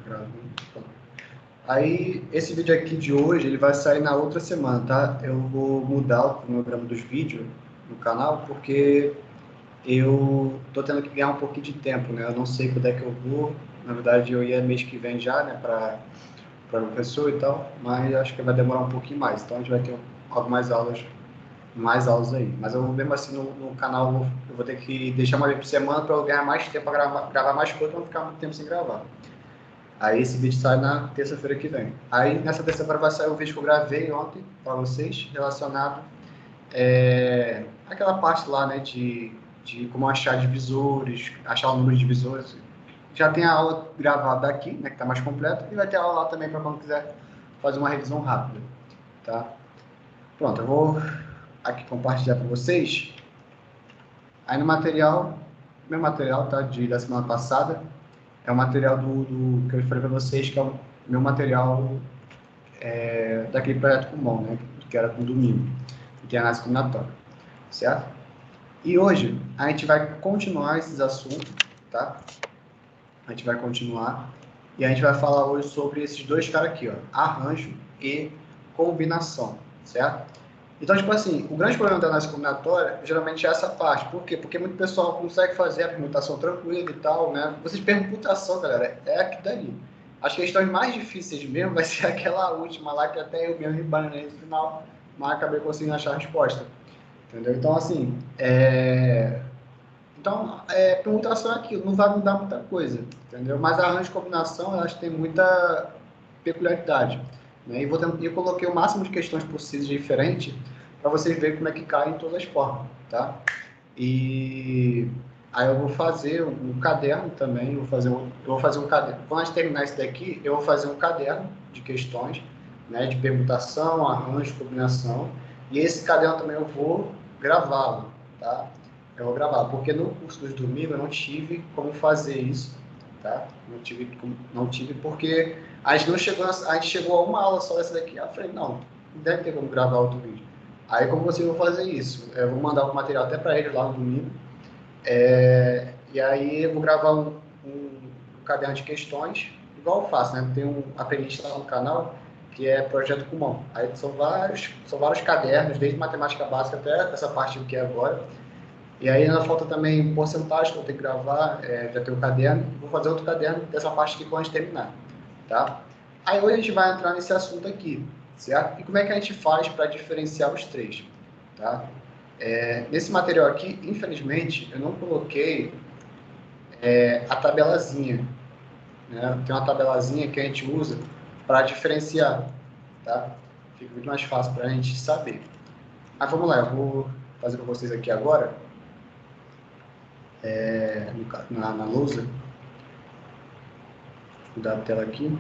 Gravando. Aí, esse vídeo aqui de hoje, ele vai sair na outra semana, tá? Eu vou mudar o cronograma dos vídeos no canal, porque eu tô tendo que ganhar um pouquinho de tempo, né? Eu não sei quando é que eu vou. Na verdade, eu ia mês que vem já, né, para professor e tal, mas acho que vai demorar um pouquinho mais. Então, a gente vai ter algumas aulas, mais aulas aí. Mas eu, mesmo assim, no canal, eu vou ter que deixar uma vez por semana para eu ganhar mais tempo para gravar mais coisa, para não ficar muito tempo sem gravar. Aí esse vídeo sai na terça-feira que vem. Aí nessa terça-feira vai sair o vídeo que eu gravei ontem para vocês, relacionado àquela parte lá, né, de como achar divisores, achar o número de divisores. Já tem a aula gravada aqui, né, que está mais completa, e vai ter aula lá também para quando quiser fazer uma revisão rápida, tá? Pronto, eu vou aqui compartilhar para vocês. Aí no material, meu material, tá, da semana passada, é o material do que eu falei para vocês, que é o meu material daquele projeto comum, né, que era com domingo, que tem análise combinatória, certo? E hoje a gente vai continuar esses assuntos, tá? A gente vai continuar e a gente vai falar hoje sobre esses dois caras aqui, ó, arranjo e combinação, certo? Então, tipo assim, o grande problema da análise combinatória geralmente é essa parte. Por quê? Porque muito pessoal consegue fazer a permutação tranquila e tal, né? Vocês permutação, galera, é aqui dali. As questões mais difíceis mesmo vai ser aquela última lá que até eu mesmo embananei no final, mas acabei conseguindo achar a resposta. Entendeu? Então, assim, permutação é aquilo, não vai mudar muita coisa, entendeu? Mas arranjo de combinação, eu acho que tem muita peculiaridade, né? E eu coloquei o máximo de questões possíveis diferentes para vocês verem como é que cai em todas as formas, tá? E aí eu vou fazer um caderno também, eu vou fazer um caderno. Quando a gente terminar isso daqui, eu vou fazer um caderno de questões, né, de permutação, arranjo, combinação, e esse caderno também eu vou gravá-lo, tá? Eu vou gravar, porque no curso dos domingos eu não tive como fazer isso, tá? Não tive porque a gente não chegou, a gente chegou a uma aula só dessa daqui. Eu falei, não deve ter como gravar outro vídeo. Aí, como vocês vão fazer isso? Eu vou mandar o material até para ele lá no domingo. E aí eu vou gravar um caderno de questões, igual eu faço, né? Tem a playlist lá no canal, que é Projeto Kumon. Aí são vários cadernos, desde matemática básica até essa parte que é agora. E aí ainda falta também porcentagem que eu tenho que gravar, já tenho o caderno. Vou fazer outro caderno dessa parte aqui quando a gente terminar, tá? Aí hoje a gente vai entrar nesse assunto aqui, certo? E como é que a gente faz para diferenciar os três, tá? Nesse material aqui, infelizmente, eu não coloquei a tabelazinha, né? Tem uma tabelazinha que a gente usa para diferenciar, tá? Fica muito mais fácil para a gente saber. Mas vamos lá, eu vou fazer para vocês aqui agora, na lousa. Mudar a tela aqui.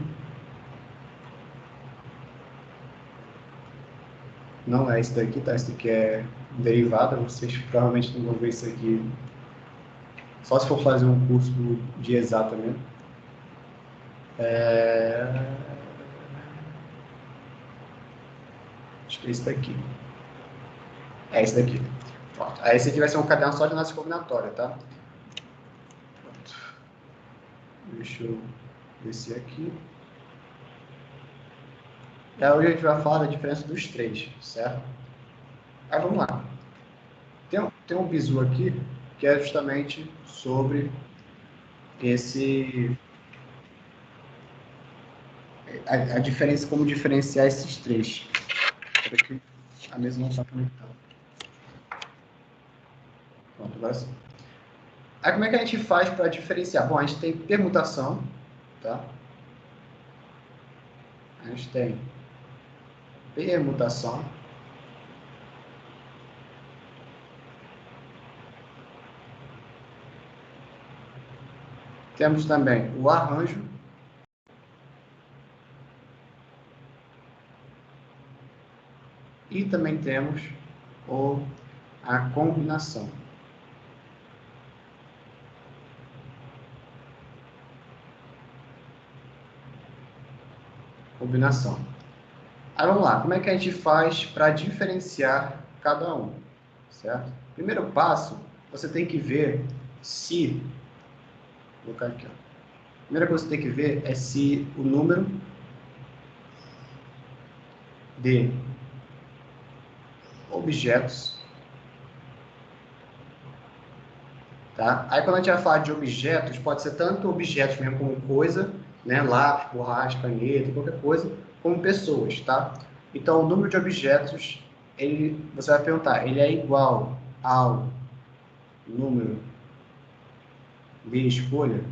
Não é esse daqui, tá? Esse daqui é derivada. Vocês provavelmente não vão ver isso aqui. Só se for fazer um curso de exata mesmo. Acho que é esse daqui. É esse daqui. Pronto. Aí esse aqui vai ser um caderno só de análise combinatória, tá? Pronto. Deixa eu descer aqui. E aí hoje a gente vai falar da diferença dos três, certo? Aí vamos lá. Tem um bizu aqui que é justamente sobre esse a diferença, como diferenciar esses três. Aqui a mesa não está conectada. Pronto, agora sim. Aí como é que a gente faz para diferenciar? Bom, a gente tem permutação, tá? A gente tem permutação. Temos também o arranjo. E também temos a combinação. Combinação. Aí vamos lá, como é que a gente faz para diferenciar cada um, certo? Primeiro passo, você tem que ver se, vou colocar aqui, ó. primeira coisa que você tem que ver é se o número de objetos, tá? Aí quando a gente vai falar de objetos, pode ser tanto objetos mesmo como coisa, né? Lápis, borracha, caneta, qualquer coisa, como pessoas, tá? Então o número de objetos, você vai perguntar, ele é igual ao número de escolha?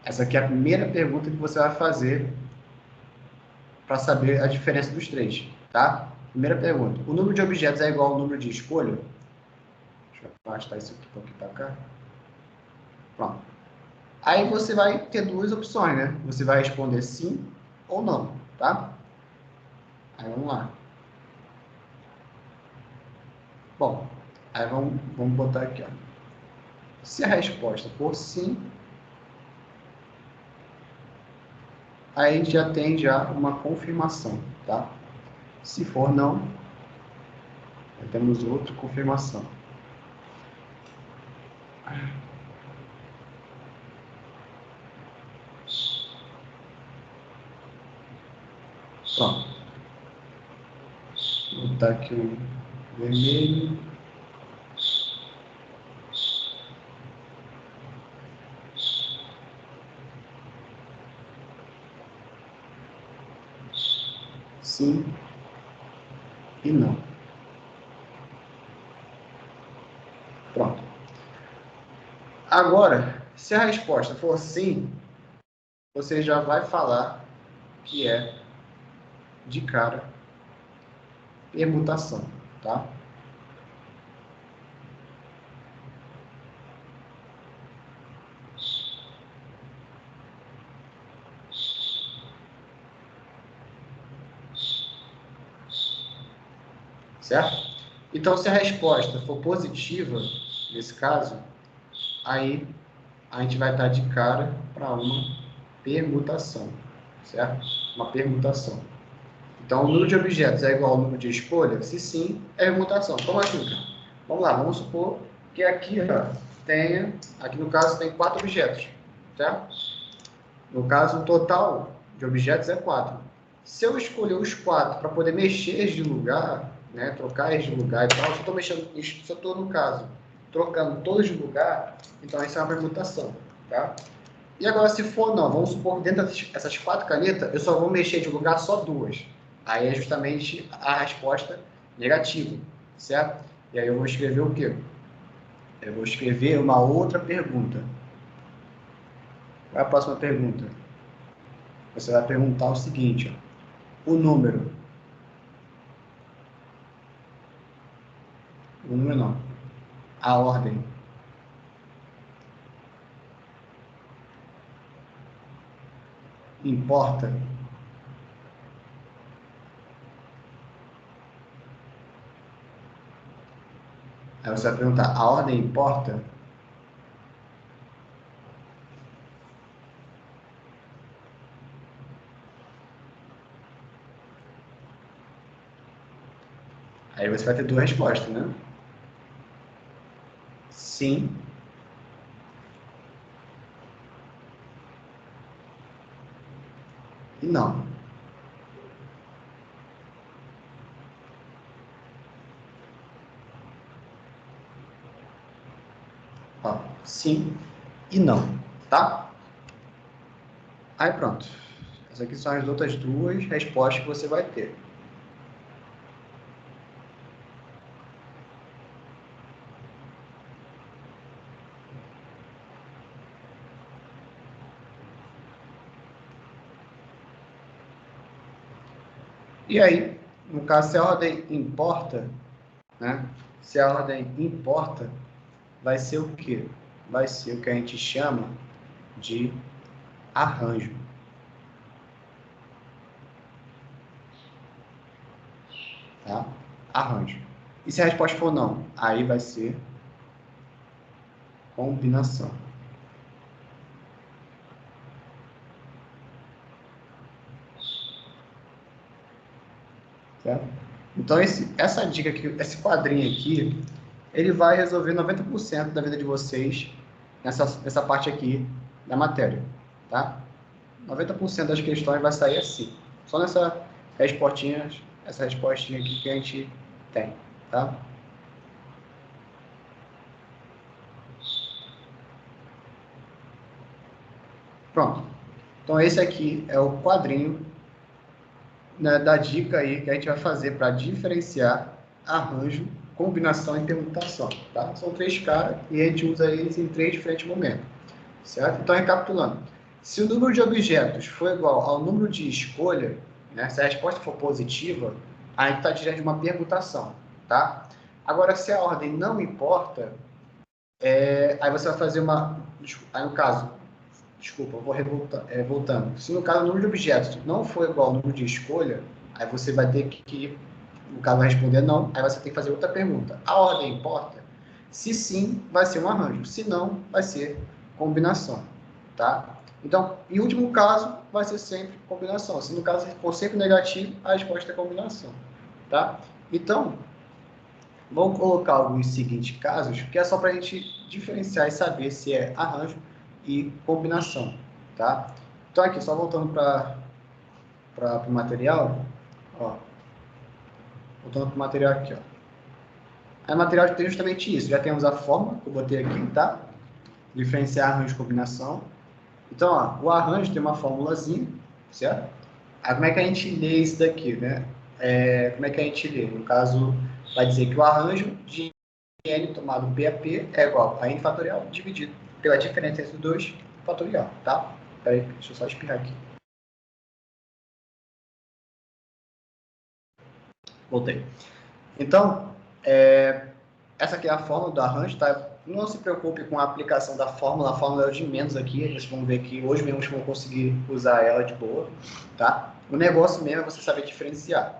Essa aqui é a primeira pergunta que você vai fazer para saber a diferença dos três, tá? Primeira pergunta. O número de objetos é igual ao número de escolha? Deixa eu afastar isso aqui para cá. Pronto. Aí você vai ter duas opções, né? Você vai responder sim ou não, tá? Aí vamos lá. Bom, aí vamos botar aqui, ó. Se a resposta for sim, aí a gente já tem uma confirmação, tá? Se for não, aí temos outra confirmação. Pronto. Vou botar aqui o vermelho. Sim e não. Pronto. Agora, se a resposta for sim, você já vai falar que é, de cara, permutação, tá? Certo? Então, se a resposta for positiva, nesse caso, aí a gente vai estar de cara para uma permutação, certo? Uma permutação. Então, o número de objetos é igual ao número de escolha? Se sim, é permutação. Como assim, cara? Vamos lá, vamos supor que aqui, ó, aqui no caso tem 4 objetos, certo? No caso, o total de objetos é 4. Se eu escolher os 4 para poder mexer eles de lugar, né, trocar eles de lugar e tal, se eu estou mexendo, se eu estou, no caso, trocando todos de lugar, então isso é uma permutação, tá? E agora, se for não, vamos supor que dentro dessas 4 canetas, eu só vou mexer de lugar só 2. Aí é justamente a resposta negativa, certo? E aí eu vou escrever o quê? Eu vou escrever uma outra pergunta. Qual é a próxima pergunta? Você vai perguntar o seguinte, ó, o número não, a ordem importa? Aí você vai perguntar, a ordem importa? Aí você vai ter duas respostas, né? Sim e não. Ó, sim e não, tá? Aí pronto. Essas aqui são as outras duas respostas que você vai ter. E aí, no caso, se a ordem importa, né? Se a ordem importa, vai ser o quê? Vai ser o que a gente chama de arranjo. Tá? Arranjo. E se a resposta for não, aí vai ser combinação. Certo? Então, essa dica aqui, esse quadrinho aqui, ele vai resolver 90% da vida de vocês nessa parte aqui da matéria, tá? 90% das questões vai sair assim, só essa respostinha aqui que a gente tem, tá? Pronto. Então, esse aqui é o quadrinho, né, da dica aí que a gente vai fazer para diferenciar arranjo, combinação e permutação, tá? São 3 caras e a gente usa eles em 3 diferentes momentos, certo? Então, recapitulando. Se o número de objetos for igual ao número de escolha, né, se a resposta for positiva, a gente está diante de uma permutação, tá? Agora, se a ordem não importa, aí você vai fazer uma... Aí, no caso, desculpa, eu vou voltando. Se no caso o número de objetos não for igual ao número de escolha, aí você vai ter que, no caso, vai responder não, aí você tem que fazer outra pergunta. A ordem importa? Se sim, vai ser um arranjo. Se não, vai ser combinação, tá? Então, em último caso, vai ser sempre combinação. Se no caso for sempre negativo, a resposta é combinação, tá? Então, vamos colocar alguns seguintes casos, que é só para a gente diferenciar e saber se é arranjo e combinação, tá? Então, aqui, só voltando para o material, ó. Voltando para o material aqui, ó. Aí, o material tem justamente isso. Já temos a forma que eu botei aqui, tá? Diferenciar arranjo e combinação. Então, ó, o arranjo tem uma formulazinha, certo? Aí, como é que a gente lê isso daqui, né? Como é que a gente lê? No caso, vai dizer que o arranjo de n tomado P a P é igual a n fatorial dividido pela diferença entre os dois fatorial, tá? Peraí, deixa eu só espirrar aqui. Voltei. Então, essa aqui é a fórmula do arranjo, tá? Não se preocupe com a aplicação da fórmula, a fórmula é o de menos aqui, a gente vai ver que hoje mesmo vão conseguir usar ela de boa, tá? O negócio mesmo é você saber diferenciar.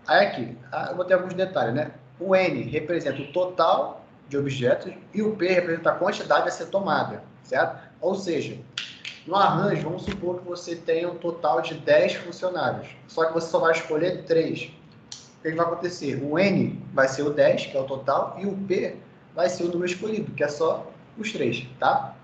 Aí aqui, eu botei alguns detalhes, né? O N representa o total de objetos e o P representa a quantidade a ser tomada, certo? Ou seja, no arranjo, vamos supor que você tenha um total de 10 funcionários, só que você só vai escolher 3. O que vai acontecer? O N vai ser o 10, que é o total, e o P vai ser o número escolhido, que é só os 3, tá?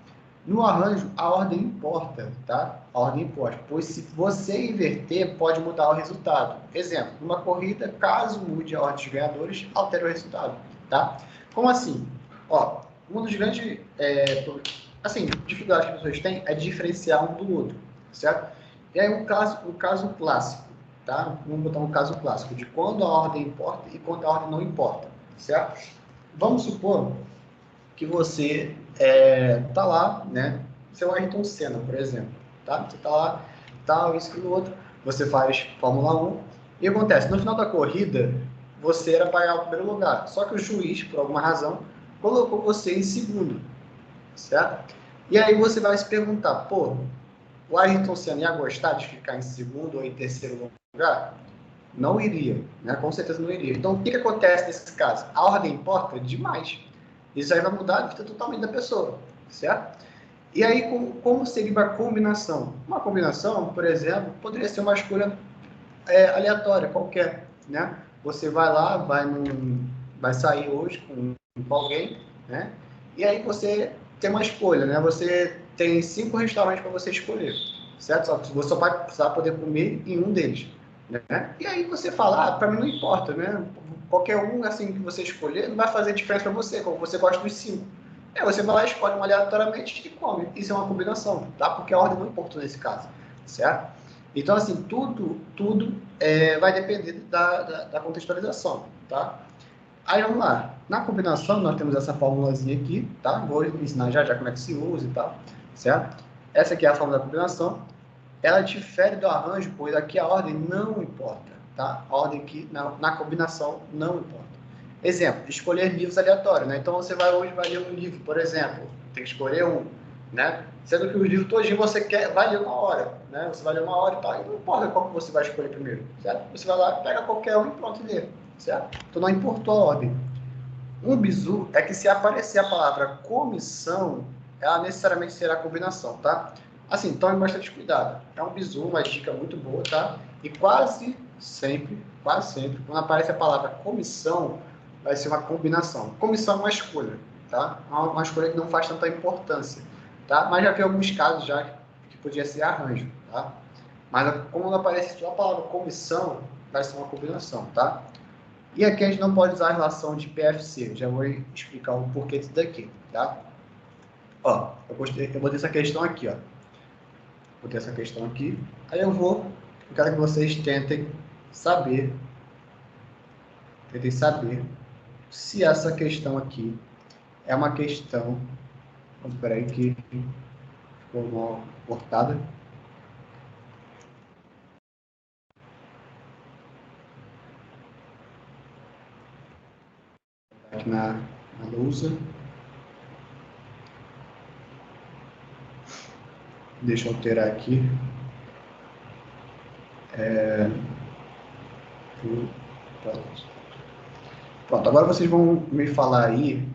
No arranjo, a ordem importa, tá? A ordem importa, pois se você inverter, pode mudar o resultado. Exemplo, numa corrida, caso mude a ordem dos ganhadores, altera o resultado, tá? Como assim? Ó, um dos grandes dificuldades que as pessoas têm é diferenciar um do outro, certo? E aí, o caso clássico, tá? Vamos botar um caso clássico de quando a ordem importa e quando a ordem não importa, certo? Vamos supor que você tá lá, né? Você é o Ayrton Senna, por exemplo, tá? Você tá lá, tal, isso e o outro, você faz Fórmula 1, e acontece, no final da corrida, você era para ganhar o primeiro lugar, só que o juiz, por alguma razão, colocou você em segundo, certo? E aí você vai se perguntar, pô, o Ayrton Senna ia gostar de ficar em segundo ou em terceiro lugar? Não iria, né? Com certeza não iria. Então, o que acontece nesse caso? A ordem importa demais. Isso aí vai mudar a vida totalmente da pessoa, certo? E aí, como seria uma combinação? Uma combinação, por exemplo, poderia ser uma escolha aleatória, qualquer, né? Você vai lá, vai sair hoje com alguém, né? E aí você tem uma escolha, né? Você tem 5 restaurantes para você escolher, certo? Só que você só vai precisar poder comer em um deles, né? E aí você fala, para mim não importa, né? Qualquer um assim que você escolher não vai fazer diferença para você, como você gosta dos 5. Você vai lá, escolhe um aleatoriamente e come. Isso é uma combinação, tá? Porque a ordem não importa nesse caso, certo? Então, assim, tudo vai depender da contextualização, tá? Aí, vamos lá. Na combinação, nós temos essa formulazinha aqui, tá? Vou ensinar já como é que se usa e tal, certo? Essa aqui é a fórmula da combinação. Ela difere do arranjo, pois aqui a ordem não importa, tá? A ordem aqui na combinação não importa. Exemplo, escolher livros aleatórios, né? Então, você vai ler um livro, por exemplo, tem que escolher um, né? Sendo que o livro todinho vai ler uma hora, né? Você vai ler uma hora e tal, e não importa qual que você vai escolher primeiro, certo? Você vai lá, pega qualquer um e pronto, e lê, certo? Então, não importou a ordem. Um bizu é que se aparecer a palavra comissão, ela necessariamente será combinação, tá? Assim, tome bastante cuidado. É um bizu, uma dica muito boa, tá? E quase sempre, quando aparece a palavra comissão, vai ser uma combinação. Comissão é uma escolha, tá? Uma escolha que não faz tanta importância, tá? Mas já vi alguns casos já que podia ser arranjo, tá? Mas como não aparece só a palavra comissão, vai ser uma combinação, tá? E aqui a gente não pode usar a relação de PFC. Já vou explicar o porquê disso daqui, tá? Ó, eu botei essa questão aqui, ó. Botei essa questão aqui. Aí eu quero que vocês tentem saber se essa questão aqui é uma questão. Vamos esperar aí que ficou mal cortada. Aqui na lousa. Deixa eu alterar aqui. Pronto, agora vocês vão me falar aí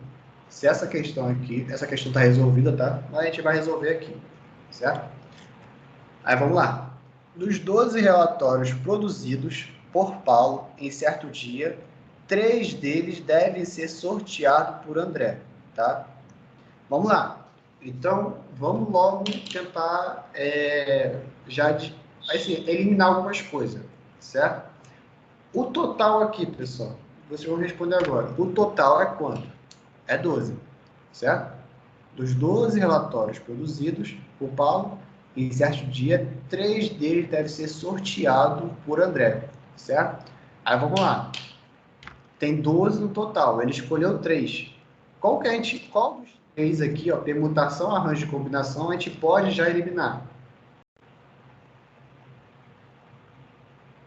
se essa questão aqui, essa questão está resolvida, tá? Mas a gente vai resolver aqui, certo? Aí vamos lá. Dos 12 relatórios produzidos por Paulo em certo dia, 3 deles devem ser sorteados por André, tá? Vamos lá. Então, vamos logo tentar assim, eliminar algumas coisas, certo? O total aqui, pessoal, vocês vão responder agora. O total é quanto? É 12, certo? Dos 12 relatórios produzidos por Paulo, em certo dia, 3 deles devem ser sorteados por André, certo? Aí vamos lá. Tem 12 no total, ele escolheu 3. Qual dos 3 aqui, ó, permutação, arranjo e combinação, a gente pode já eliminar?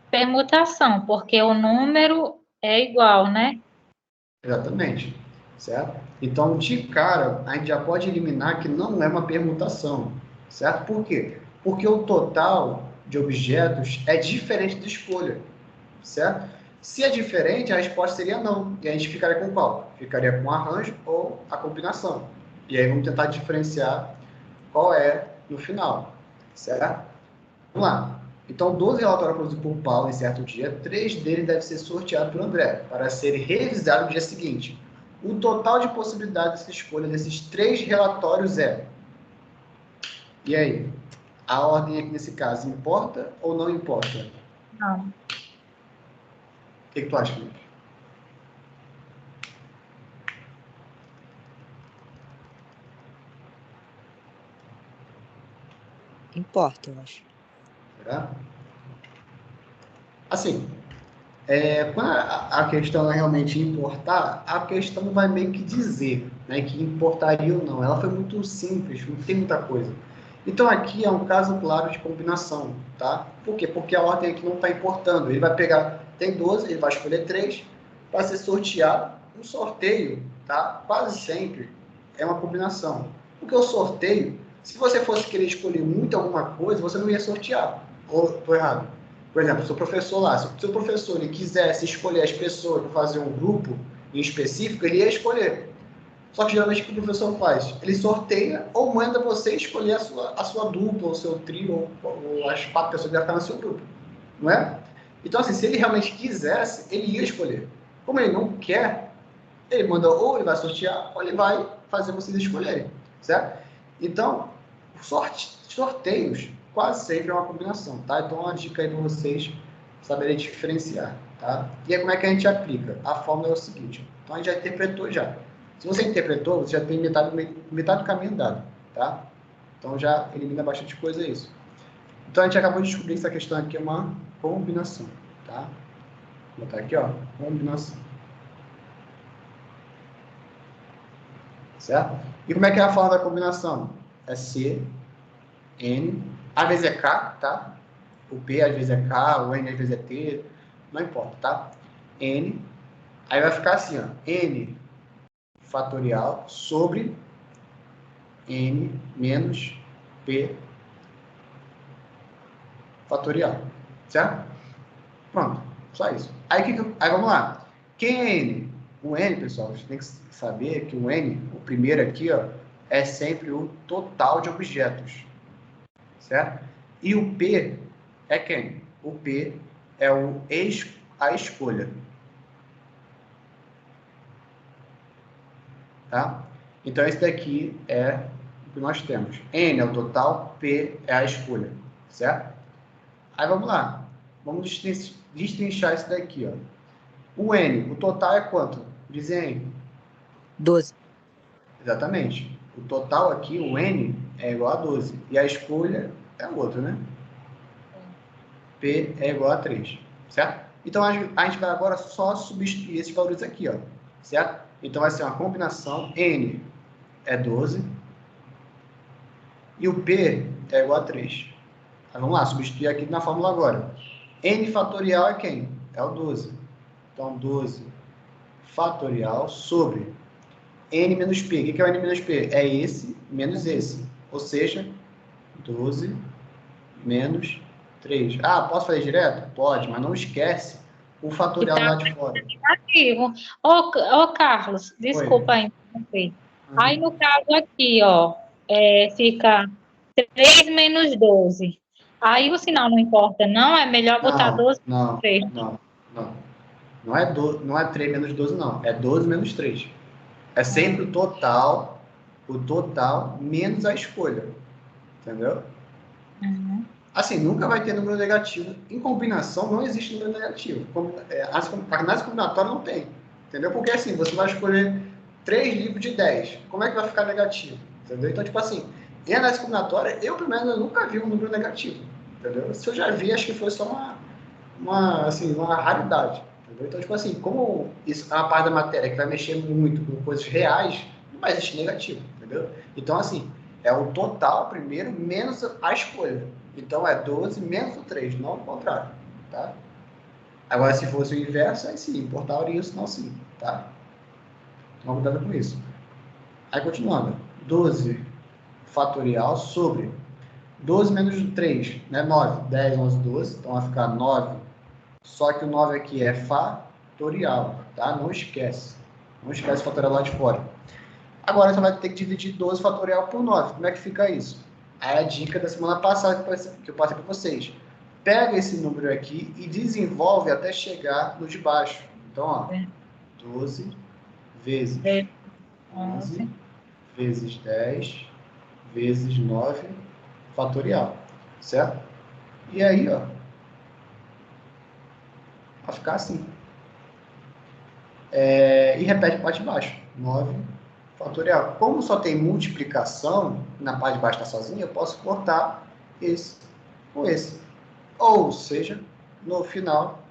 Permutação, porque o número é igual, né? Exatamente, certo? Então, de cara, a gente já pode eliminar que não é uma permutação, certo? Por quê? Porque o total de objetos é diferente da escolha, certo? Se é diferente, a resposta seria não. E a gente ficaria com qual? Ficaria com o arranjo ou a combinação. E aí vamos tentar diferenciar qual é no final, certo? Vamos lá. Então, 12 relatórios produzidos por Paulo em certo dia, 3 deles devem ser sorteados por André, para ser revisado no dia seguinte. O total de possibilidades de escolha desses 3 relatórios é... E aí? A ordem aqui nesse caso importa ou não importa? Não. O que tu acha, Felipe? Importa, eu acho. Será? Assim, quando a questão é realmente importar, a questão vai meio que dizer, né, que importaria ou não. Ela foi muito simples, não tem muita coisa. Então, aqui é um caso claro de combinação, tá? Por quê? Porque a ordem aqui não está importando. Ele vai pegar, tem 12, ele vai escolher 3 para ser sorteado. Um sorteio, tá? Quase sempre é uma combinação. Porque o sorteio, se você fosse querer escolher muito alguma coisa, você não ia sortear. Ou estou errado? Por exemplo, seu professor lá, se o professor ele quisesse escolher as pessoas para fazer um grupo em específico, ele ia escolher. Só que geralmente o que o professor faz? Ele sorteia ou manda você escolher a sua dupla, ou seu trio, ou as 4 pessoas que vão ficar no seu grupo. Não é? Então, assim, se ele realmente quisesse, ele ia escolher. Como ele não quer, ele manda ou ele vai sortear, ou ele vai fazer vocês escolherem. Certo? Então, sorteios quase sempre é uma combinação, tá? Então, uma dica aí para vocês saberem diferenciar, tá? E aí, como é que a gente aplica? A fórmula é o seguinte, então a gente já interpretou já. Se você interpretou, você já tem metade do caminho andado, tá? Então, já elimina bastante coisa isso. Então, a gente acabou de descobrir que essa questão aqui é uma combinação, tá? Vou botar aqui, ó, combinação. Certo? E como é que é a forma da combinação? É C, N, às vezes é K, tá? O P às vezes é K, o N às vezes é T, não importa, tá? N, aí vai ficar assim, ó, N fatorial sobre N menos P fatorial, certo? Pronto, só isso. Aí vamos lá. Quem é N? O N, pessoal, você tem que saber que o N, o primeiro aqui, ó, é sempre o total de objetos, certo? E o P é quem? O P é a escolha. tá? Então, esse daqui é o que nós temos. N é o total, P é a escolha, certo? Aí, vamos lá. Vamos destrinchar isso daqui, ó. O N, o total é quanto? Dizem aí. 12. Exatamente. O total aqui, o N, é igual a 12. E a escolha é o outro, né? P é igual a 3, certo? Então, a gente vai agora só substituir esses valores aqui, ó, certo? Então, vai ser uma combinação, N é 12, e o P é igual a 3. Então, vamos lá, substituir aqui na fórmula agora. N fatorial é quem? É o 12. Então, 12 fatorial sobre N menos P. O que é o N menos P? É esse menos esse. Ou seja, 12 menos 3. Ah, posso fazer direto? Pode, mas não esquece o fatorial lá de fora. Negativo. Ô, Carlos, desculpa aí. Aí, no caso aqui, ó, fica 3 menos 12. Aí o sinal não importa, não? É melhor botar 12 menos 3. Não. Não é 3 menos 12, não. É 12 menos 3. É sempre o total menos a escolha. Entendeu? Uhum. Assim, nunca vai ter número negativo. Em combinação, não existe número negativo. Análise combinatória não tem. Entendeu? Porque assim, você vai escolher 3 livros de 10. Como é que vai ficar negativo? Entendeu? Então, tipo assim, em análise combinatória, eu, pelo menos, eu nunca vi um número negativo. Entendeu? Se eu já vi, acho que foi só uma raridade. Entendeu? Então, tipo assim, como isso é uma parte da matéria que vai mexer muito com coisas reais, não vai existir negativo. Entendeu? Então, assim, é o total primeiro menos a escolha. Então, é 12 menos o 3, não o contrário, tá? Agora, se fosse o inverso, aí sim, importaria isso, não sim, tá? Toma cuidado com isso. Aí, continuando. 12 fatorial sobre 12 menos 3, né? 9, 10, 11, 12. Então, vai ficar 9. Só que o 9 aqui é fatorial, tá? Não esquece. Não esquece o fatorial lá de fora. Agora, você vai ter que dividir 12 fatorial por 9. Como é que fica isso? Aí a dica da semana passada que eu passei para vocês. Pega esse número aqui e desenvolve até chegar no de baixo. Então, ó, 12 vezes 11 vezes 10 vezes 9 fatorial, certo? E aí, ó, vai ficar assim. E repete a parte de baixo. 9 fatorial. Como só tem multiplicação, na parte de baixo está sozinha, eu posso cortar esse com esse. Ou seja, no final,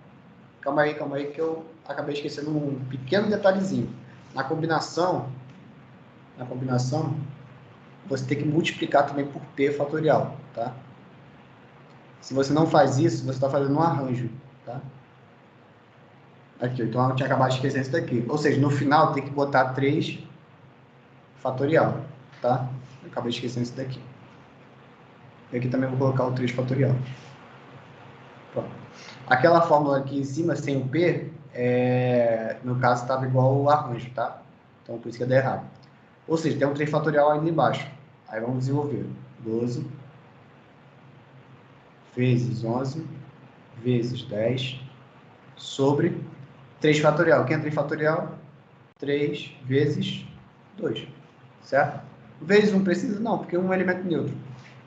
calma aí, que eu acabei esquecendo um pequeno detalhezinho. Na combinação, você tem que multiplicar também por P fatorial, tá? Se você não faz isso, você está fazendo um arranjo, tá? Aqui, então eu tinha acabado de esquecer isso daqui. Ou seja, no final tem que botar 3 fatorial, tá? Eu acabei esquecendo isso daqui. E aqui também vou colocar o 3 fatorial. Pronto. Aquela fórmula aqui em cima, sem o P, no caso estava igual o arranjo, tá? Então, por isso que ia dar errado. Ou seja, tem um 3 fatorial ainda embaixo. Aí vamos desenvolver. 12 vezes 11 vezes 10 sobre 3 fatorial. Quem é 3 fatorial? 3 vezes 2, certo? Vezes 1 precisa? Não, porque 1 é um elemento neutro,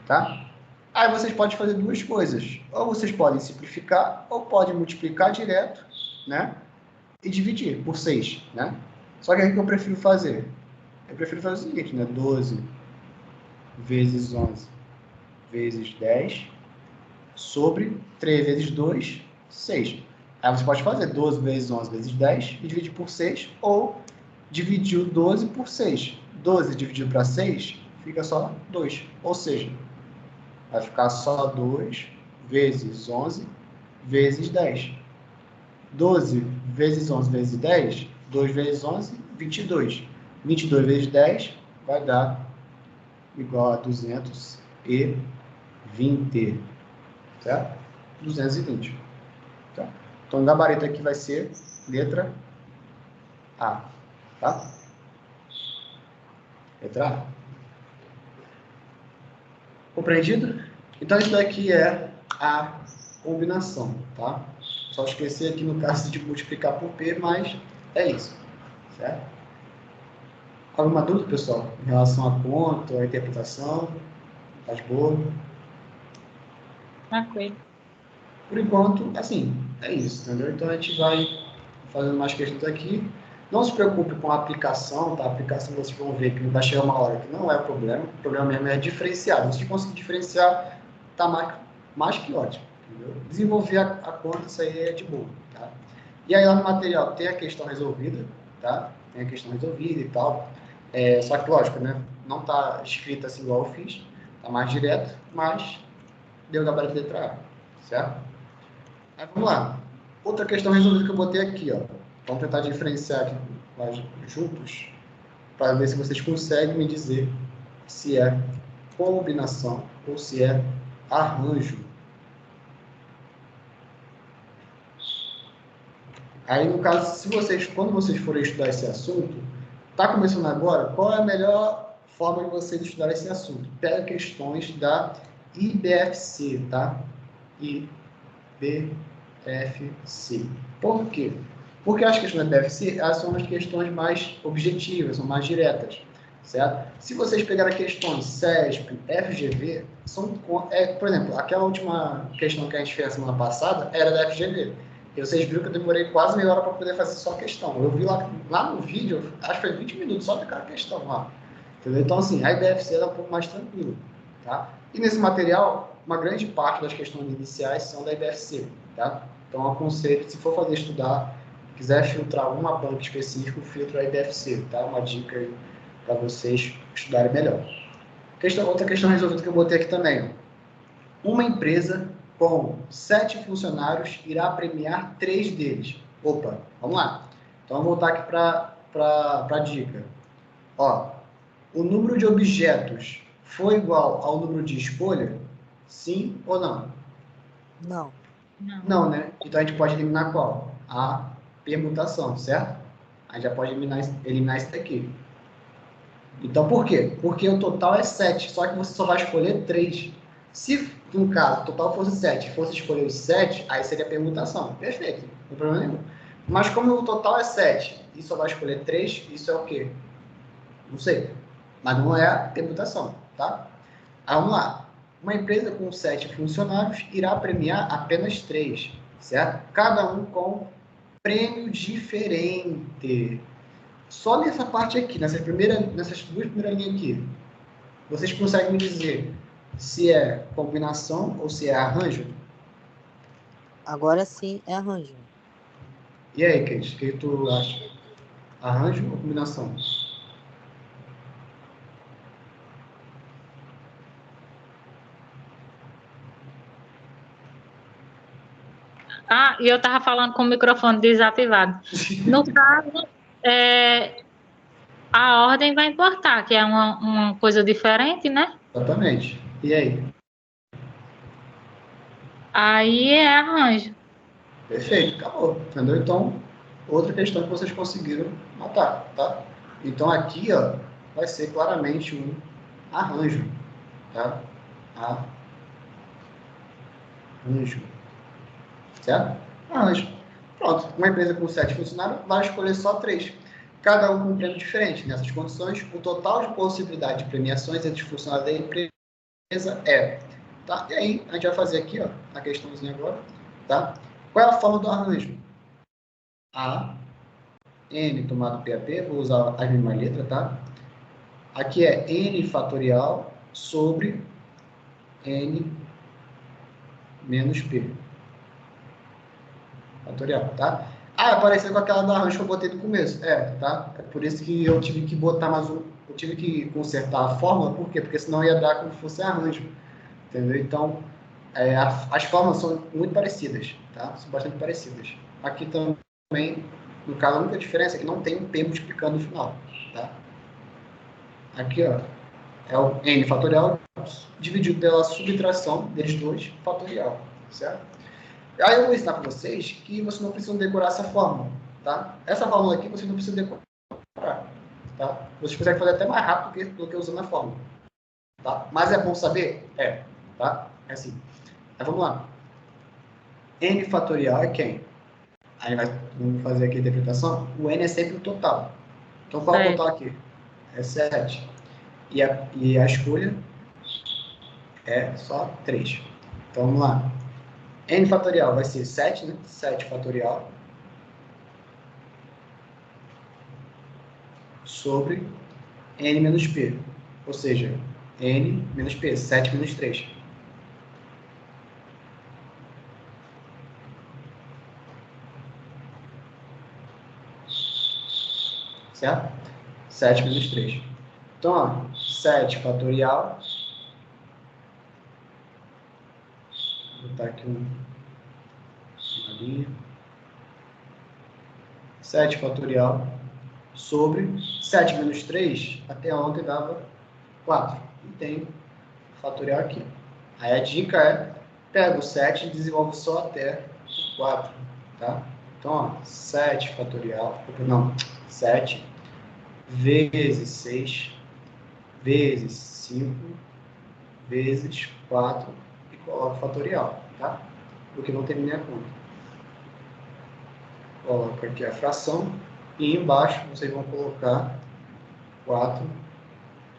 tá? Aí vocês podem fazer duas coisas. Ou vocês podem simplificar, ou podem multiplicar direto, né? E dividir por 6, né? Só que o que eu prefiro fazer? Eu prefiro fazer o seguinte, né? 12 vezes 11 vezes 10 sobre 3 vezes 2, 6. Aí você pode fazer 12 vezes 11 vezes 10 e dividir por 6, ou dividir o 12 por 6. 12 dividido para 6 fica só 2. Ou seja, vai ficar só 2 vezes 11 vezes 10. 12 vezes 11 vezes 10, 2 vezes 11, 22. 22 vezes 10 vai dar igual a 220, certo? 220. Tá? Então, o gabarito aqui vai ser letra A, tá? Letra A. Compreendido? Então, isso daqui é a combinação, tá? Só esquecer aqui no caso de multiplicar por P, mas é isso, certo? Alguma dúvida, pessoal, em relação à conta, à interpretação? Tá de boa? Tranquilo. Por enquanto, assim, é isso, entendeu? Então a gente vai fazendo mais questões aqui. Não se preocupe com a aplicação, tá? A aplicação vocês vão ver que vai chegar uma hora que não é o problema mesmo é diferenciar. Se conseguir diferenciar, tá mais que ótimo, entendeu? Desenvolver a conta, isso aí é de boa, tá? E aí lá no material tem a questão resolvida, tá? Tem a questão resolvida e tal. Só que, lógico, né? Não tá escrita assim igual eu fiz, tá mais direto, mas deu gabarito de letra A, certo? Aí vamos lá. Outra questão resolvida que eu botei aqui, ó. Vamos tentar diferenciar aqui mais juntos, para ver se vocês conseguem me dizer se é combinação ou se é arranjo. Aí, no caso, quando vocês forem estudar esse assunto, está começando agora, qual é a melhor forma de vocês estudar esse assunto? Pega questões da IBFC, tá? IBFC. Por quê? Porque as questões da IBFC, elas são as questões mais objetivas, são mais diretas, certo? Se vocês pegarem questões CESP, FGV, por exemplo, aquela última questão que a gente fez semana passada era da FGV. E vocês viram que eu demorei quase meia hora para poder fazer só a questão. Eu vi lá no vídeo, acho que foi 20 minutos só de cada questão lá. Entendeu? Então, assim, a IBFC é um pouco mais tranquilo, tá? E nesse material, uma grande parte das questões iniciais são da IBFC, tá? Então, aconselho, se for fazer estudar, quiser filtrar uma banca específica, filtra a IBFC, tá? Uma dica aí para vocês estudarem melhor. Outra questão resolvida que eu botei aqui também. Uma empresa com 7 funcionários irá premiar 3 deles. Opa, vamos lá. Então, vamos voltar aqui para a dica. Ó, o número de objetos foi igual ao número de escolha? Sim ou não? Não. Não, né? Então, a gente pode eliminar qual? A permutação, certo? A gente já pode eliminar isso daqui. Então, por quê? Porque o total é 7, só que você só vai escolher 3. Se, no caso, o total fosse 7, fosse escolher os 7, aí seria permutação. Perfeito, não tem problema nenhum. Mas como o total é 7 e só vai escolher 3, isso é o quê? Não sei. Mas não é a permutação, tá? Aí, vamos lá. Uma empresa com 7 funcionários irá premiar apenas 3, certo? Cada um com prêmio diferente. Só nessa parte aqui, nessas duas primeiras linhas aqui, vocês conseguem me dizer se é combinação ou se é arranjo? Agora sim é arranjo. E aí, Kate, o que tu acha? Arranjo ou combinação? Ah, e eu estava falando com o microfone desativado. No caso, a ordem vai importar, que é uma coisa diferente, né? Exatamente. E aí? Aí é arranjo. Perfeito, acabou. Entendeu? Então, outra questão que vocês conseguiram matar, tá? Então, aqui, ó, vai ser claramente um arranjo, tá? Arranjo. Certo? Arranjo. Pronto. Uma empresa com 7 funcionários vai escolher só 3. Cada um com um prêmio diferente. Nessas condições, o total de possibilidade de premiações entre os funcionários da empresa é. Tá? E aí, a gente vai fazer aqui, ó, a questãozinha agora. Tá? Qual é a forma do arranjo? A, N tomado PAP, vou usar a mesma letra, tá? Aqui é N fatorial sobre N menos P. Fatorial, tá? Ah, é parecido com aquela da arranjo que eu botei no começo. Tá? É por isso que eu tive que botar mais um. Eu tive que consertar a fórmula, por quê? Porque senão ia dar como se fosse arranjo. Entendeu? Então, as fórmulas são muito parecidas, tá? São bastante parecidas. Aqui também, no caso, a única diferença é que não tem um P multiplicando no final, tá? Aqui, ó, é o N fatorial dividido pela subtração deles dois fatorial, certo? Aí eu vou ensinar para vocês que vocês não precisam decorar essa fórmula, tá? Essa fórmula aqui vocês não precisam decorar, tá? Vocês conseguem fazer até mais rápido do que usando a fórmula, tá? Mas é bom saber? Tá? É assim. Aí vamos lá. N fatorial é quem? Aí vamos fazer aqui a interpretação. O N é sempre o total. Então qual é o total aqui? é 7. E a escolha é só 3. Então, vamos lá. N fatorial vai ser 7, né? 7 fatorial sobre N menos P. Ou seja, N menos P, 7 menos 3. Certo? 7 menos 3. Então, ó, 7 fatorial. Vou botar aqui uma linha. 7 fatorial sobre 7 menos 3, até ontem dava 4. E tem fatorial aqui. Aí a dica é, pega o 7 e desenvolve só até o 4. Tá? Então, ó, 7 fatorial, não, 7 vezes 6 vezes 5 vezes 4 e coloca fatorial, tá? Porque não terminei a conta. Coloca aqui a fração e embaixo vocês vão colocar 4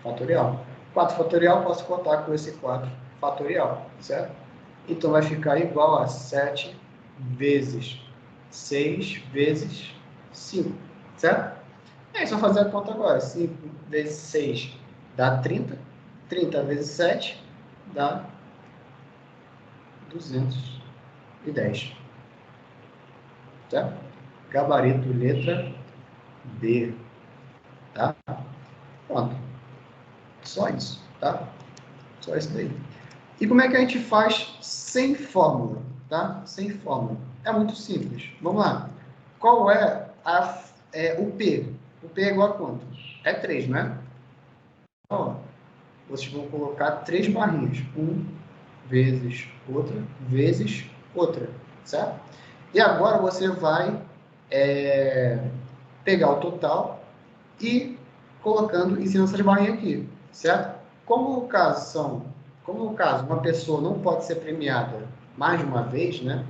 fatorial. 4 fatorial posso contar com esse 4 fatorial, certo? Então vai ficar igual a 7 vezes 6 vezes 5, certo? É só fazer a conta agora. 5 vezes 6 dá 30. 30 vezes 7 dá 210. Certo? Gabarito letra B. Tá? Pronto. Só isso, tá? Só isso daí. E como é que a gente faz sem fórmula, tá? Sem fórmula. É muito simples. Vamos lá. Qual é o P? O P é igual a quanto? É 3, não é? Então, vocês vão colocar 3 barrinhas. 1 vezes outra, certo? E agora você vai pegar o total e colocando em cima dessas barrinhas aqui, certo? Como no caso, uma pessoa não pode ser premiada mais de uma vez, né?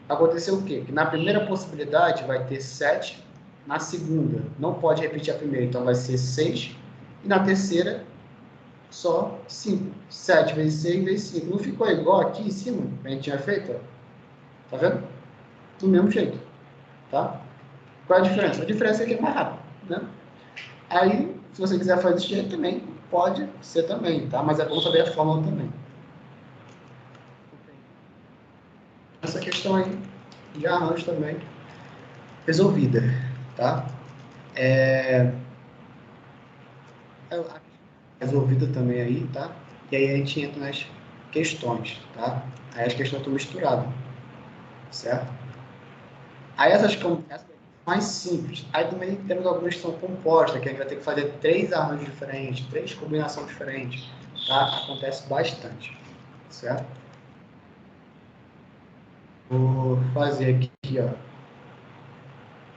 Aconteceu o quê? Que na primeira possibilidade vai ter 7, na segunda não pode repetir a primeira, então vai ser 6, e na terceira só 5. 7 vezes 6 vezes 5. Não ficou igual aqui em cima que a gente tinha feito? Ó? Tá vendo? Do mesmo jeito, tá? Qual é a diferença? A diferença é que é mais rápido, né? Aí, se você quiser fazer desse jeito também, pode ser também, tá? Mas é bom saber a fórmula também. Essa questão aí de arranjo também resolvida, tá? Resolvida também aí, tá? E aí a gente entra nas questões, tá? Aí as questões estão misturadas, certo? Aí essas mais simples. Aí também temos algumas que são compostas, que a gente vai ter que fazer 3 arranjos diferentes, 3 combinações diferentes, tá? Acontece bastante, certo? Vou fazer aqui, ó.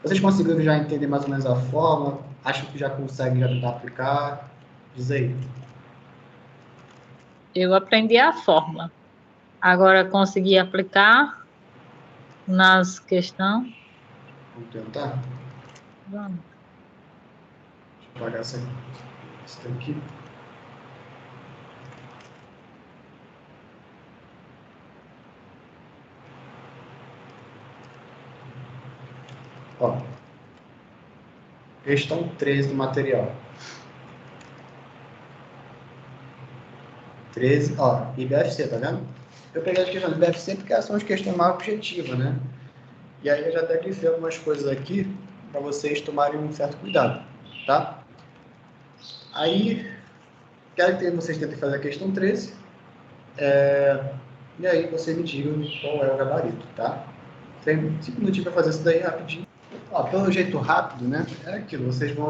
Vocês conseguiram já entender mais ou menos a fórmula? Acho que já conseguem já tentar aplicar? Diz aí. Eu aprendi a fórmula. Agora consegui aplicar nas questões. Vamos tentar? Vamos. Deixa eu apagar essa aqui. Ó, questão 13 do material. 13, ó, IBFC, tá vendo? Eu peguei as questões do IBFC porque são as questões mais objetivas, né? E aí eu já até grifei algumas coisas aqui para vocês tomarem um certo cuidado, tá? Aí, quero que vocês tentem fazer a questão 13. E aí você me diga qual é o gabarito, tá? Tem 5 minutinhos para fazer isso daí rapidinho. Ó, pelo jeito rápido, né? É aquilo, vocês vão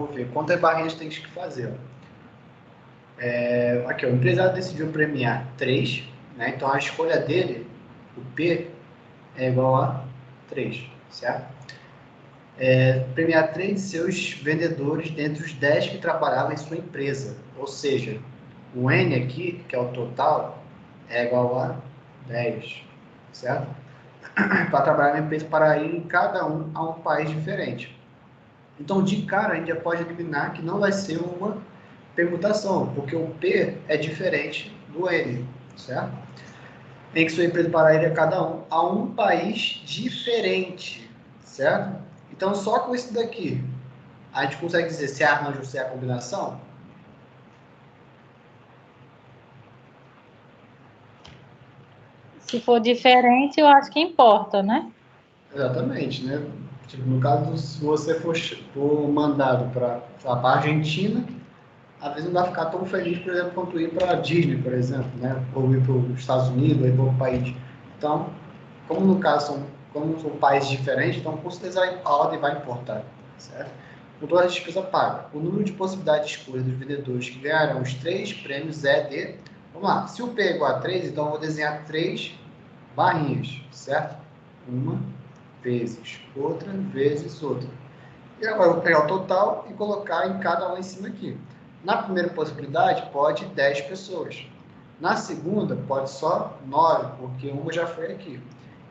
ver quantas barrinhas tem que fazer. Ó. Aqui, ó, o empresário decidiu premiar 3, né? Então a escolha dele, o P, é igual a 3, certo? Premiar 3 de seus vendedores dentre os 10 que trabalhavam em sua empresa. Ou seja, o N aqui, que é o total, é igual a 10, certo? Para trabalhar na empresa para ir cada um a um país diferente. Então, de cara, a gente já pode eliminar que não vai ser uma permutação, porque o P é diferente do N, certo? Em que sua empresa pararia cada um a um país diferente, certo? Então, só com isso daqui, a gente consegue dizer se é arranjo ou se é a combinação? Se for diferente, eu acho que importa, né? Exatamente, né? Tipo, no caso, se você for mandado para a Argentina, às vezes não vai ficar tão feliz, por exemplo, quanto ir para a Disney, por exemplo, né? Ou ir para os Estados Unidos, ou ir para outro país. Então, como no caso como são países diferentes, então com certeza a ordem vai importar, certo? Com toda a despesa paga. O número de possibilidades de escolha dos vendedores que ganharão os 3 prêmios é de... Vamos lá, se o P é igual a 3, então eu vou desenhar 3 barrinhas, certo? Uma vezes outra, vezes outra. E agora eu vou pegar o total e colocar em cada uma em cima aqui. Na primeira possibilidade, pode 10 pessoas. Na segunda, pode só 9, porque uma já foi aqui.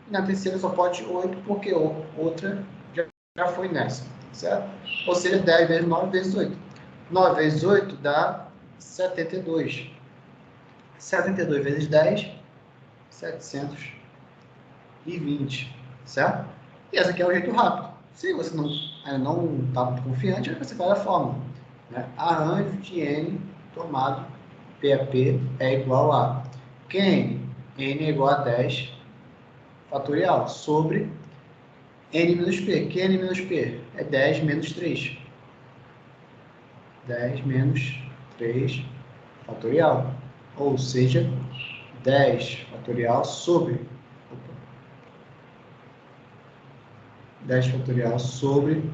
E na terceira, só pode 8, porque outra já foi nessa, certo? Ou seja, 10 vezes 9 vezes 8. 9 vezes 8 dá 72. 72 vezes 10, 720, certo? E essa aqui é o jeito rápido. Se você não está muito confiante, aí você faz a fórmula, né? Arranjo de N tomado PAP é igual a QN. N é igual a 10 fatorial sobre N menos P. QN menos P é 10 menos 3. 10 menos 3 fatorial. Ou seja, 10 fatorial sobre 10 fatorial sobre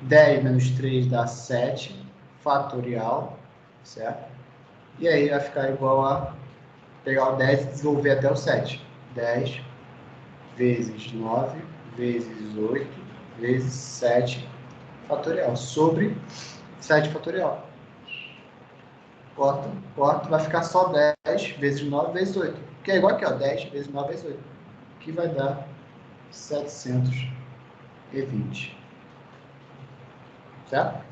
10 menos 3 dá 7 fatorial, certo? E aí vai ficar igual a pegar o 10 e desenvolver até o 7. 10 vezes 9 vezes 8 vezes 7 fatorial sobre 7 fatorial. Corta, corta, vai ficar só 10 vezes 9 vezes 8. Que é igual aqui, ó, 10 vezes 9 vezes 8. Que vai dar 720. Certo?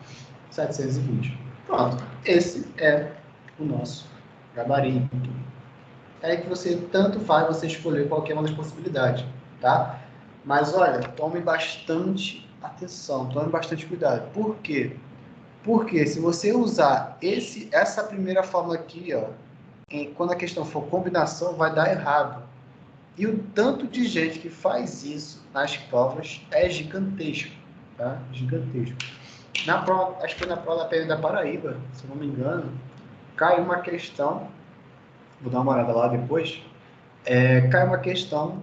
720. Pronto. Esse é o nosso gabarito. É que você tanto faz você escolher qualquer uma das possibilidades, tá? Mas olha, tome bastante atenção, tome bastante cuidado. Por quê? Porque se você usar essa primeira fórmula aqui, ó, quando a questão for combinação, vai dar errado. E o tanto de gente que faz isso nas provas é gigantesco, tá? Gigantesco. Na prova, acho que foi na prova da PM da Paraíba, se eu não me engano, cai uma questão, vou dar uma olhada lá depois, cai uma questão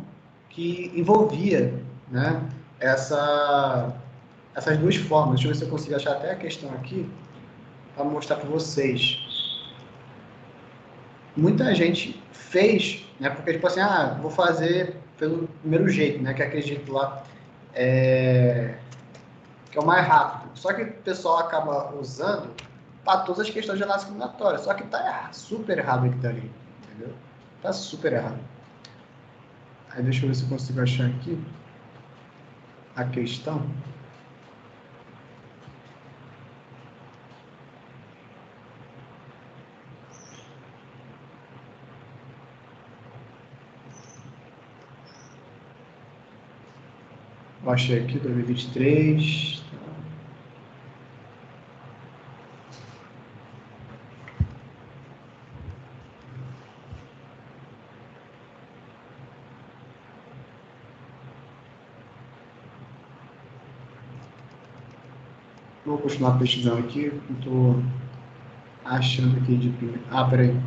que envolvia, né, essas duas formas. Deixa eu ver se eu consigo achar até a questão aqui para mostrar para vocês. Muita gente fez, né, porque tipo assim, vou fazer pelo primeiro jeito, né, que é aquele jeito lá, que é o mais rápido. Só que o pessoal acaba usando para todas as questões de análise combinatória. Só que tá super errado aqui dali, entendeu? Tá super errado. Aí deixa eu ver se eu consigo achar aqui a questão. Eu achei aqui, 2023. Vou continuar pesquisando aqui. Estou achando aqui de primeiro. Peraí.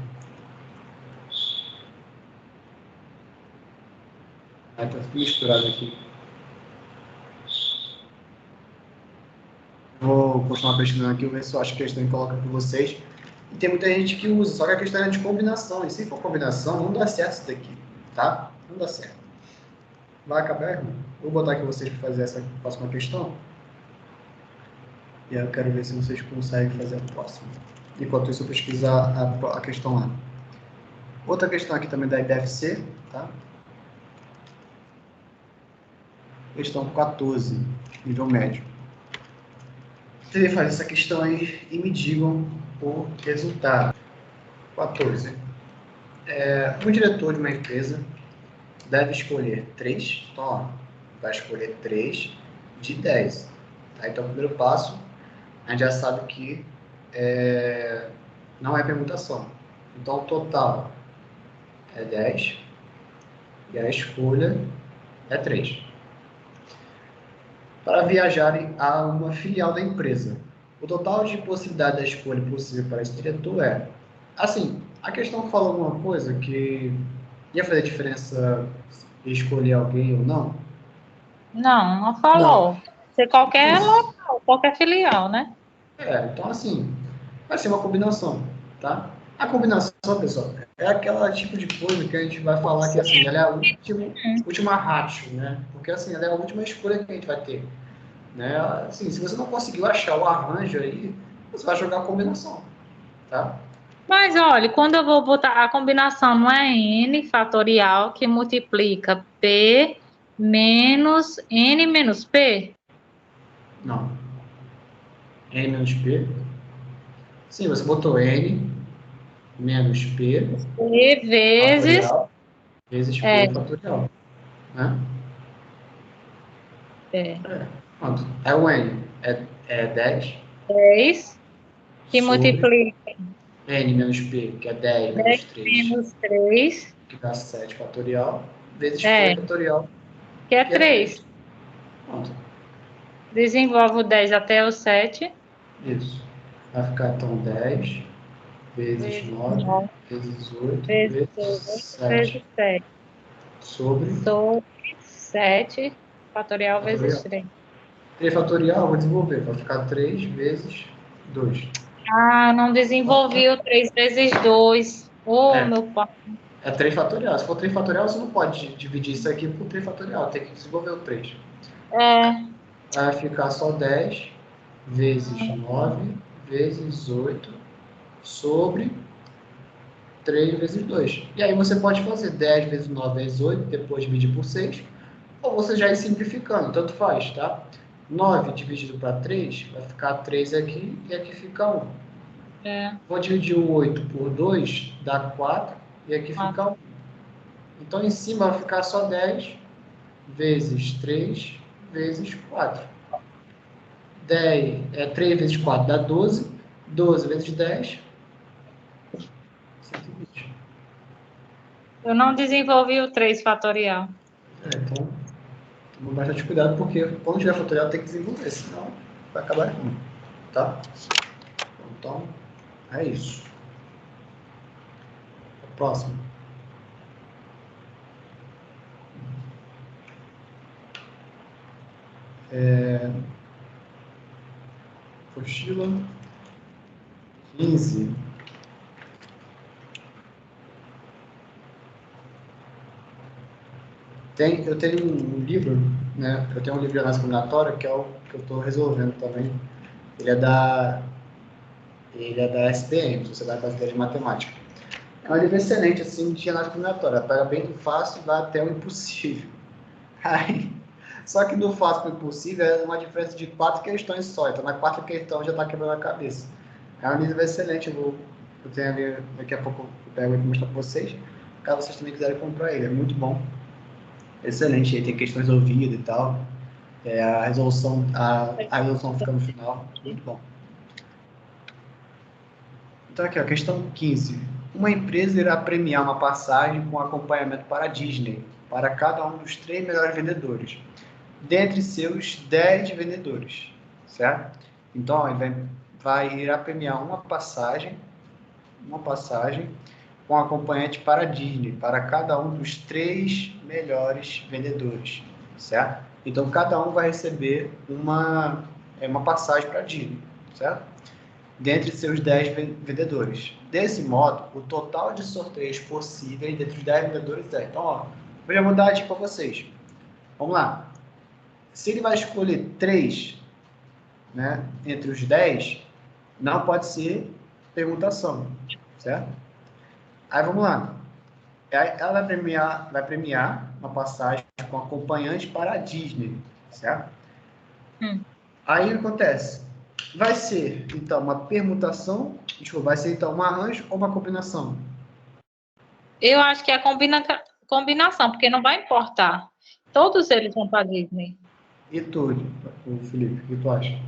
Tá tudo misturado aqui. Vou continuar pesquisando aqui, ver se eu acho a questão e coloco para vocês. E tem muita gente que usa, só que a questão é de combinação. E se for combinação, não dá certo isso daqui, tá? Não dá certo. Vai acabar errando. Vou botar aqui vocês para fazer essa próxima questão. E aí eu quero ver se vocês conseguem fazer a próxima. Enquanto isso, eu pesquisar a questão lá. Outra questão aqui também da IBFC, tá? Questão 14, nível médio. Vocês fazem essa questão aí e me digam o resultado. 14. O diretor de uma empresa deve escolher 3. Então, ó, vai escolher 3 de 10. Tá? Então, o primeiro passo, a gente já sabe que não é permutação. Então, o total é 10 e a escolha é 3. Para viajarem a uma filial da empresa, o total de possibilidade da escolha possível para esse diretor é... Assim, a questão fala alguma coisa que ia fazer diferença escolher alguém ou não? Não falou. Ser qualquer Isso. local, qualquer filial, né? Então assim, vai ser uma combinação, tá? A combinação, pessoal, é aquela tipo de coisa que a gente vai falar que assim, ela é a última ratio, né? Porque assim, ela é a última escolha que a gente vai ter, né? Assim, se você não conseguiu achar o arranjo aí, você vai jogar a combinação, tá? Mas olha, quando eu vou botar a combinação, não é n fatorial que multiplica p menos n menos p? Não. N menos P. Sim, você botou N menos P P vezes fatorial vezes é, P fatorial, né? é, Pronto. Aí o N é 10 10, que sobre multiplica N menos P, que é 10 10 menos 3, menos 3, que dá 7 fatorial, vezes P é, fatorial, que é que é 3. 3. Pronto. Desenvolve o 10 até o 7, Isso. Vai ficar então 10 vezes vezes 9 9, vezes 8 vezes vezes 8, vezes 7 7. sobre Sobre 7, fatorial vezes fatorial. 3. 3 fatorial, vou desenvolver. Vai ficar 3 vezes 2. Ah, não desenvolvi o 3 vezes 2. Oh, É, meu pai. é 3 fatorial. Se for 3 fatorial, você não pode dividir isso aqui por 3 fatorial. Tem que desenvolver o 3. É, Vai ficar só 10 vezes 9 vezes 8 sobre 3 vezes 2. E aí você pode fazer 10 vezes 9 vezes 8, depois dividir por 6, ou você já ir simplificando, tanto faz, tá? 9 dividido para 3, vai ficar 3 aqui e aqui fica 1. é. Vou dividir o 8 por 2, dá 4, e aqui fica 1. Então, em cima vai ficar só 10 vezes 3 vezes 4. 3 vezes 4 dá 12. 12 vezes 10, 120. Eu não desenvolvi o 3 fatorial. Então, toma bastante cuidado, porque quando tiver fatorial tem que desenvolver, senão vai acabar ruim, tá? Então, é isso. Próximo. Apostila 15. Eu tenho um livro, né? Eu tenho um livro de análise combinatória, que é o que eu estou resolvendo também. Ele é da SPM, Sociedade Brasileira de Matemática. É um livro excelente, assim, de análise combinatória. Pega bem do fácil e vai até o impossível. Aí, só que do fácil para o impossível é uma diferença de 4 questões só. Então, na quarta questão já está quebrando a cabeça. É um livro excelente. Eu tenho ali, daqui a pouco eu pego e mostrar para vocês. Caso vocês também quiserem comprar ele, é muito bom. Excelente. Aí tem questões ouvidas e tal. A resolução fica no final. Muito bom. Então, aqui, ó, questão 15. Uma empresa irá premiar uma passagem com acompanhamento para a Disney, para cada um dos 3 melhores vendedores, dentre seus 10 vendedores, certo? Então, irá premiar uma passagem com acompanhante para a Disney, para cada um dos 3 melhores vendedores, certo? Então, cada um vai receber uma passagem para a Disney, certo? Dentre seus 10 vendedores. Desse modo, o total de sorteios possíveis dentre os 10 vendedores é. Então, ó, eu já vou dar a dica para vocês. Vamos lá. Se ele vai escolher 3, né, entre os 10, não pode ser permutação, certo? Aí vamos lá. Ela vai premiar uma passagem com acompanhante para a Disney, certo? Hum. Aí o que acontece? vai ser, então, uma permutação, vai ser, então, um arranjo ou uma combinação? Eu acho que é a combinação, porque não vai importar. Todos eles vão para Disney. E tu, Felipe, o que tu acha?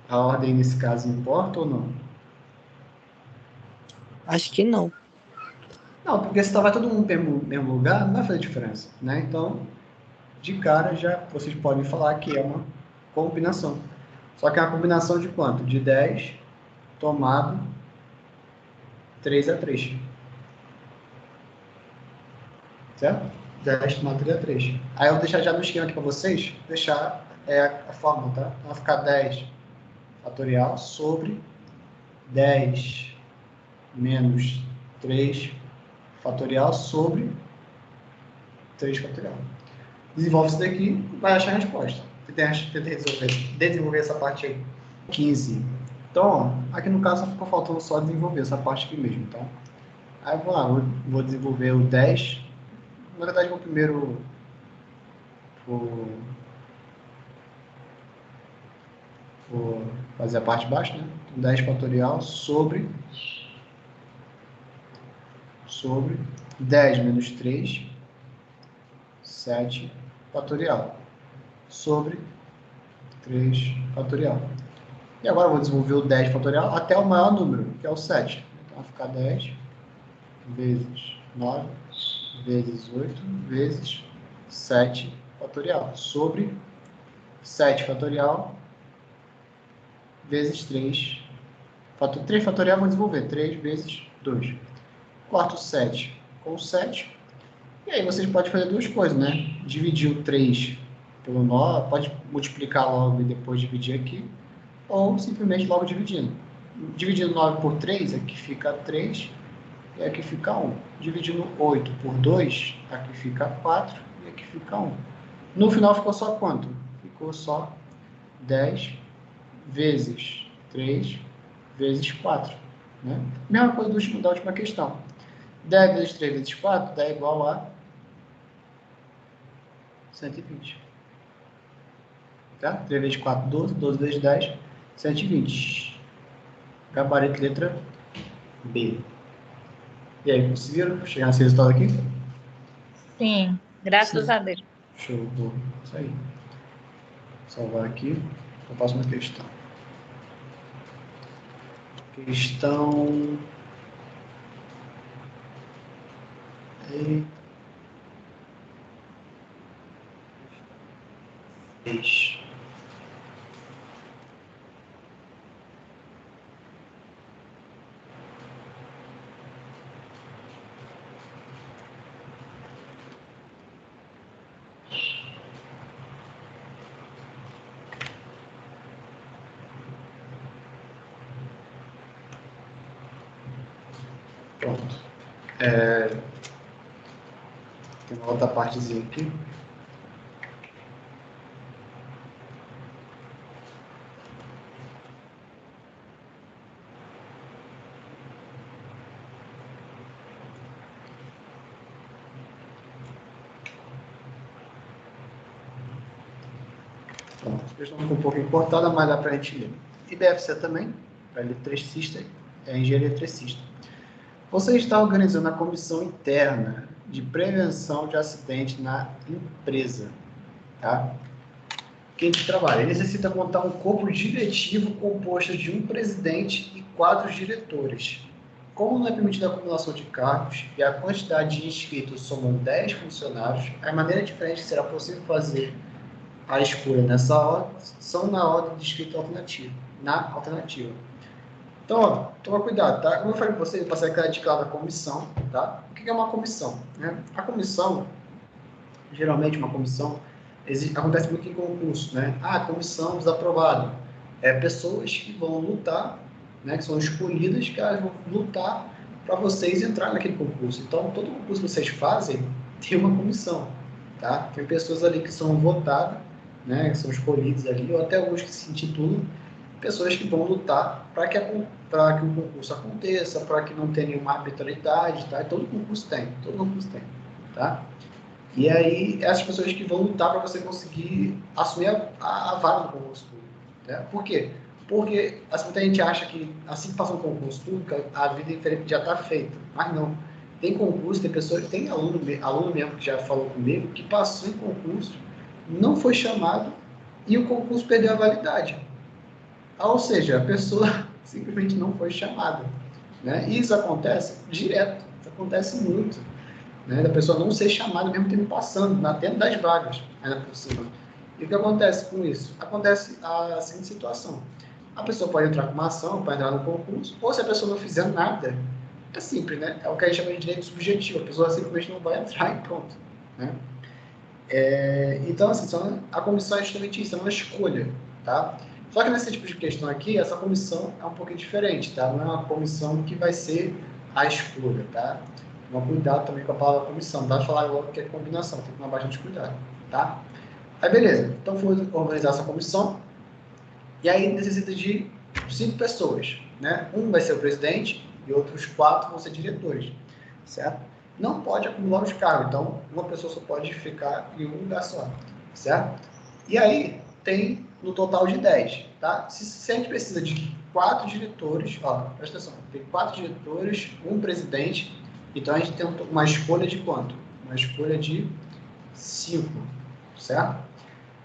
A ordem, nesse caso, importa ou não? Acho que não. Não, porque se vai todo mundo no mesmo lugar, não vai fazer diferença, né? Então, de cara, já vocês podem falar que é uma combinação. Só que é uma combinação de quanto? De 10 tomado 3 a 3. Certo? 10 tomado 3 a 3. Aí eu vou deixar já no esquema aqui para vocês, deixar a fórmula, tá? Então vai ficar 10 fatorial sobre 10 menos 3 fatorial sobre 3 fatorial. Desenvolve isso daqui, vai achar a resposta. Tenta desenvolver essa parte aí. 15. Então, ó, aqui no caso ficou faltando só desenvolver essa parte aqui mesmo, tá? Aí eu vou lá, vou desenvolver o 10. Na verdade, vou primeiro vou fazer a parte de baixo, né? Então, 10 fatorial sobre 10 menos 3, 7 fatorial, sobre 3 fatorial. E agora eu vou desenvolver o 10 fatorial até o maior número, que é o 7. Então vai ficar 10 vezes 9 vezes 8 vezes 7 fatorial, sobre 7 fatorial vezes 3. 3 fatorial eu vou desenvolver 3 vezes 2. Corto 7 com 7. E aí vocês podem fazer duas coisas, né? Dividir o 3 pelo 9, pode multiplicar logo e depois dividir aqui, ou simplesmente logo dividindo. Dividindo 9 por 3, aqui fica 3 e aqui fica 1. Dividindo 8 por 2, aqui fica 4 e aqui fica 1. No final ficou só quanto? Ficou só 10 vezes 3 vezes 4. Né? Mesma coisa da última questão. 10 vezes 3 vezes 4 dá igual a 120. Tá? 3 vezes 4, 12. 12 vezes 10, 120. Gabarito letra B. E aí, conseguiram chegar nesse resultado aqui? Sim, graças a Deus. Show. Isso aí. Salvar aqui. A próxima questão. Questão... Pronto. Tem uma outra partezinha aqui. Pronto. A questão ficou um pouco importada, mas dá para a gente ler. IBFC também, para eletricista, engenharia eletricista. Você está organizando a comissão interna de prevenção de acidente na empresa, tá? Quem trabalha, ele necessita montar um corpo diretivo composto de um presidente e 4 diretores. Como não é permitida a acumulação de cargos e a quantidade de inscritos somam 10 funcionários, a maneira diferente que será possível fazer a escolha nessa ordem são na ordem de inscrito alternativa, na alternativa. Então, ó, toma cuidado, tá? Como eu falei para você, eu passei aquela de cada comissão, tá? O que é uma comissão? Né? A comissão, geralmente uma comissão, acontece muito em concurso, né? Ah, comissão desaprovada. Pessoas que vão lutar, né? Que são escolhidas, que elas vão lutar para vocês entrarem naquele concurso. Então, todo concurso que vocês fazem tem uma comissão, tá? Tem pessoas ali que são votadas, né? Que são escolhidas ali, ou até alguns que se intitulam pessoas que vão lutar para que o concurso aconteça, para que não tenha nenhuma arbitrariedade, tá? Todo concurso tem, tá? E aí, essas pessoas que vão lutar para você conseguir assumir a vaga do concurso público. Né? Por quê? Porque assim, muita gente acha que assim que passa um concurso público, a vida já está feita. Mas não. Tem concurso, tem pessoas, tem aluno mesmo que já falou comigo, que passou em concurso, não foi chamado e o concurso perdeu a validade. Ou seja, a pessoa simplesmente não foi chamada. Né? E isso acontece direto, isso acontece muito. Né? Da pessoa não ser chamada mesmo tendo passando, dentro das vagas, ainda por cima. E o que acontece com isso? Acontece a seguinte situação. A pessoa pode entrar com uma ação, pode entrar no concurso, ou se a pessoa não fizer nada, é simples, né? É o que a gente chama de direito subjetivo. A pessoa simplesmente não vai entrar e pronto. Né? Então, assim, a comissão é justamente isso, é uma escolha, tá? Só que nesse tipo de questão aqui, essa comissão é um pouquinho diferente, tá? Não é uma comissão que vai ser a escolha, tá? Toma cuidado também com a palavra comissão, tá? Falar logo que é combinação, tem que tomar bastante cuidado, tá? Aí, beleza. Então, vou organizar essa comissão, e aí necessita de 5 pessoas, né? Um vai ser o presidente e outros 4 vão ser diretores, certo? Não pode acumular os cargos, então uma pessoa só pode ficar em um lugar só, certo? E aí tem no total de 10, tá? Se a gente precisa de 4 diretores, ó, presta atenção, tem 4 diretores, um presidente, então a gente tem uma escolha de quanto? Uma escolha de 5, certo?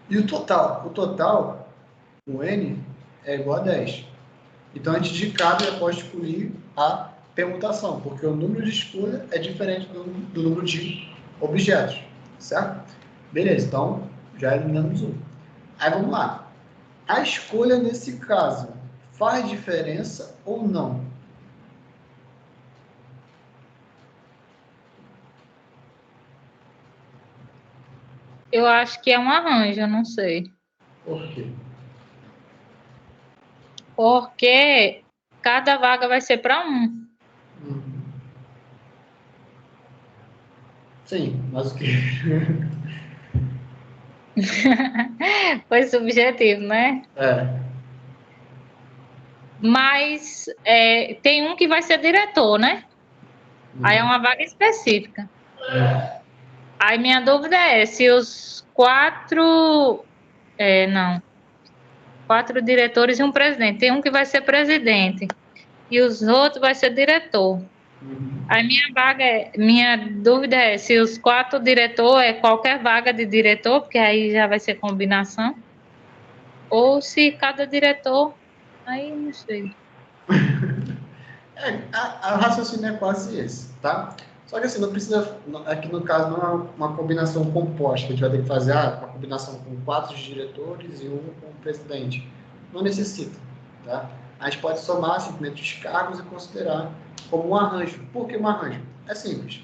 E o total, o N é igual a 10. Então, antes de cada, eu posso escolher a permutação, porque o número de escolha é diferente do número de objetos, certo? Beleza, então já eliminamos um. Aí vamos lá. A escolha nesse caso faz diferença ou não? Eu acho que é um arranjo, eu não sei. Por quê? Porque cada vaga vai ser para um. Sim, mas o quê? Foi subjetivo, né? É. Mas tem um que vai ser diretor, né? Aí é uma vaga específica. Aí minha dúvida é se os 4. Não. 4 diretores e um presidente. Tem um que vai ser presidente. E os outros vai ser diretor. Aí minha dúvida é se os 4 diretores é qualquer vaga de diretor, porque aí já vai ser combinação. Ou se cada diretor, aí não sei. A raciocínio é quase esse, tá? Só que assim, não precisa, aqui no caso não é uma combinação composta, que a gente vai ter que fazer uma combinação com 4 diretores e um com o presidente. Não necessita, tá? A gente pode somar simplesmente os cargos e considerar como um arranjo. Por que um arranjo? É simples.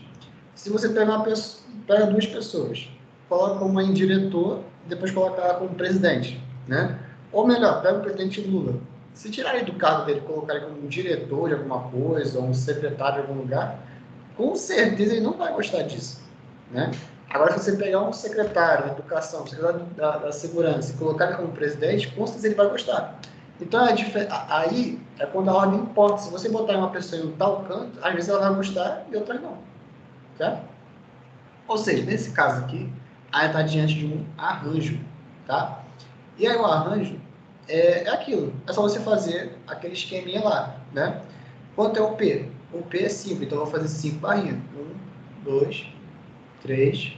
Se você pega 2 pessoas, coloca uma em diretor e depois coloca ela como presidente, né? Ou melhor, pega o presidente Lula. Se tirar ele do cargo dele e colocar ele como um diretor de alguma coisa, ou um secretário de algum lugar, com certeza ele não vai gostar disso, né? Agora, se você pegar um secretário da educação, um secretário da segurança e colocar ele como presidente, com certeza ele vai gostar. Então, aí é quando a ordem importa. Se você botar uma pessoa em um tal canto, às vezes ela vai gostar e outras não, certo? Ou seja, nesse caso aqui, a gente está diante de um arranjo, tá? E aí o arranjo é aquilo. É só você fazer aquele esqueminha lá, né? Quanto é o P? O P é 5, então eu vou fazer 5 barrinhas. 1, 2, 3,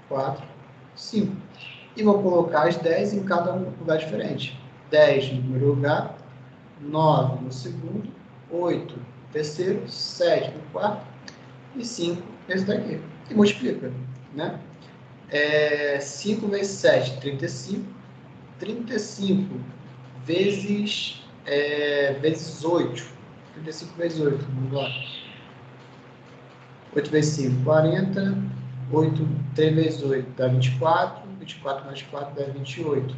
4, 5. E vou colocar as 10 em cada lugar diferente. 10 no primeiro lugar, 9 no segundo, 8 no terceiro, 7 no quarto e 5 nesse daqui. E multiplica, né? 5 vezes 7, 35. 35 vezes 8. 35 vezes 8, vamos lá. 8 vezes 5, 40. 8, 3 vezes 8 dá 24. 24 mais 4 dá 28.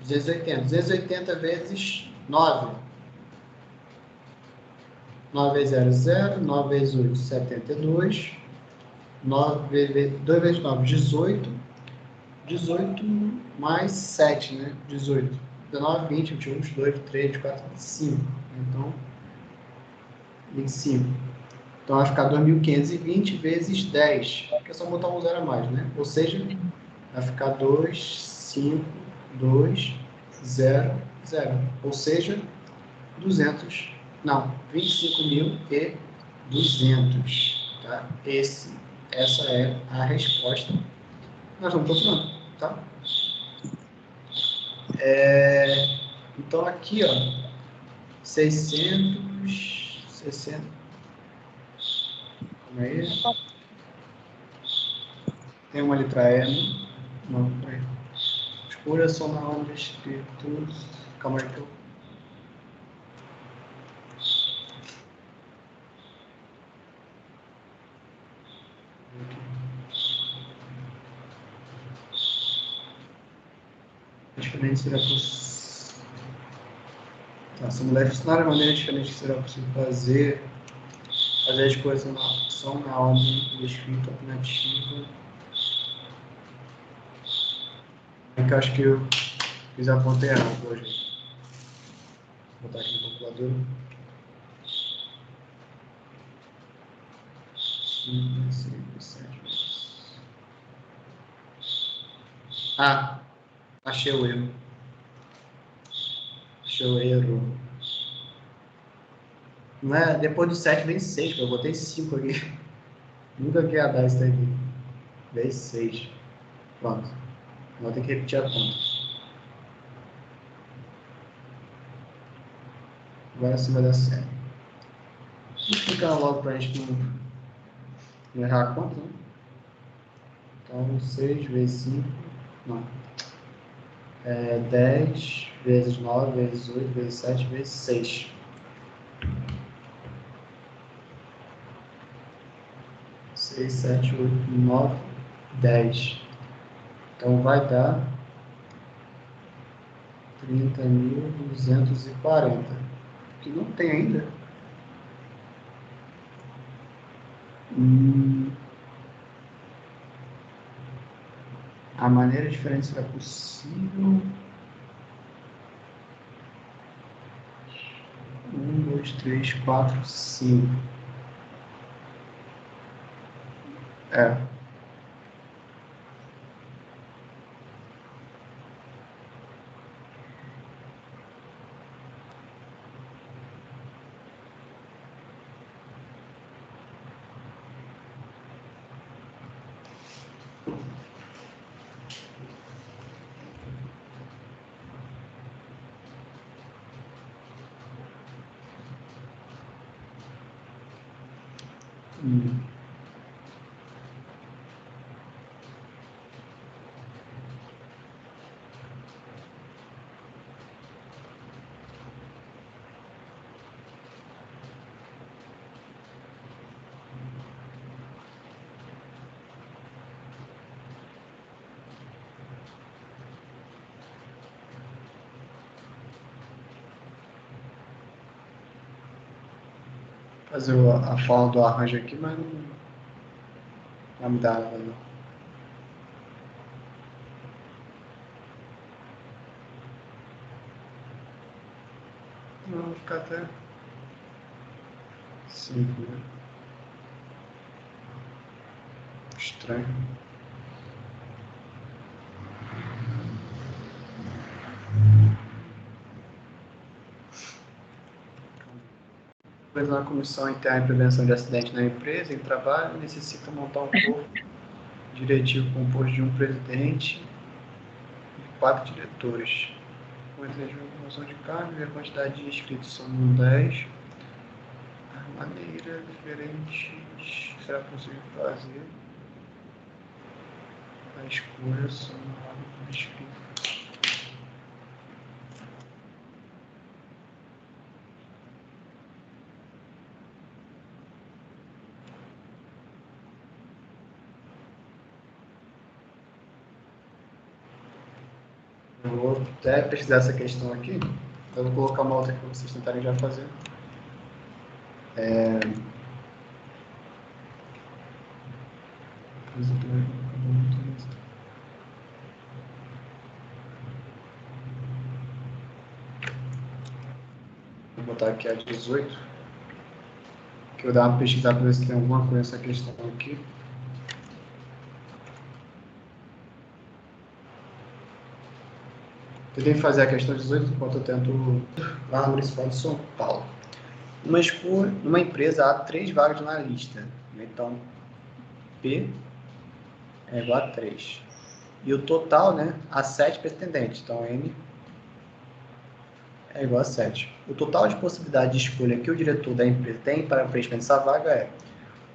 280. 280 vezes 9. 9 vezes 0, 0. 9 vezes 8, 72. 2 vezes 9, 18. 18 mais 7, né? 18. 19, 20, 21, 22, 23, 24, 25. Então, 25. Então vai ficar 2.520 vezes 10, que é só botar um zero a mais, né? Ou seja, vai ficar 2.5.2.0.0. Ou seja, 200, não, 25.200, tá? Essa é a resposta. Nós vamos procurando, tá? Então aqui, ó, 60. Calma aí. Tem uma letra E, não, peraí. Escolha só na ordem escrito. Calma aí que eu. Diferente será possível. Tá, se a mulher funcionar de maneira diferente, será possível fazer as coisas são na ordem do escrito alternativa. É que eu acho que eu fiz a conta errada hoje. Vou botar aqui no calculador. 5, 7. Ah, achei o erro. Achei o erro. Não é, depois do 7 vem 6, eu botei 5 aqui. Nunca que ia dar isso daqui. Vem 6. Pronto. Vou ter que repetir a conta. Agora sim vai dar certo. Vou explicar logo para a gente não errar a conta, né? Então, 6 vezes 5. Não. 10 vezes 9 vezes 8 vezes 7 vezes 6. 6, 7, 8, 9, 10. Então vai dar 30.240. Que não tem ainda. A maneira diferente será possível. 1, 2, 3, 4, 5. É. Fazer a forma do arranjo aqui, mas não vai mudar nada, não. Não, vai ficar até 5, né? Estranho. A Comissão Interna de Prevenção de Acidentes na empresa, em trabalho, necessita montar um corpo diretivo composto de um presidente e 4 diretores. Com exercício de promoção de cargos e a quantidade de inscritos são 10. As maneiras diferentes será possível fazer. A escolha são na ordem do inscrito. Eu vou até pesquisar essa questão aqui. Eu vou colocar uma outra que vocês tentarem já fazer. Vou botar aqui a 18. que eu dar uma pesquisada para ver se tem alguma coisa nessa questão aqui. Tentei fazer a questão 18 enquanto eu tento lá no Municipal de São Paulo. Numa empresa há 3 vagas na lista. Então, P é igual a 3. E o total, né, há 7 pretendentes. Então, N é igual a 7. O total de possibilidade de escolha que o diretor da empresa tem para o preenchimento dessa vaga é...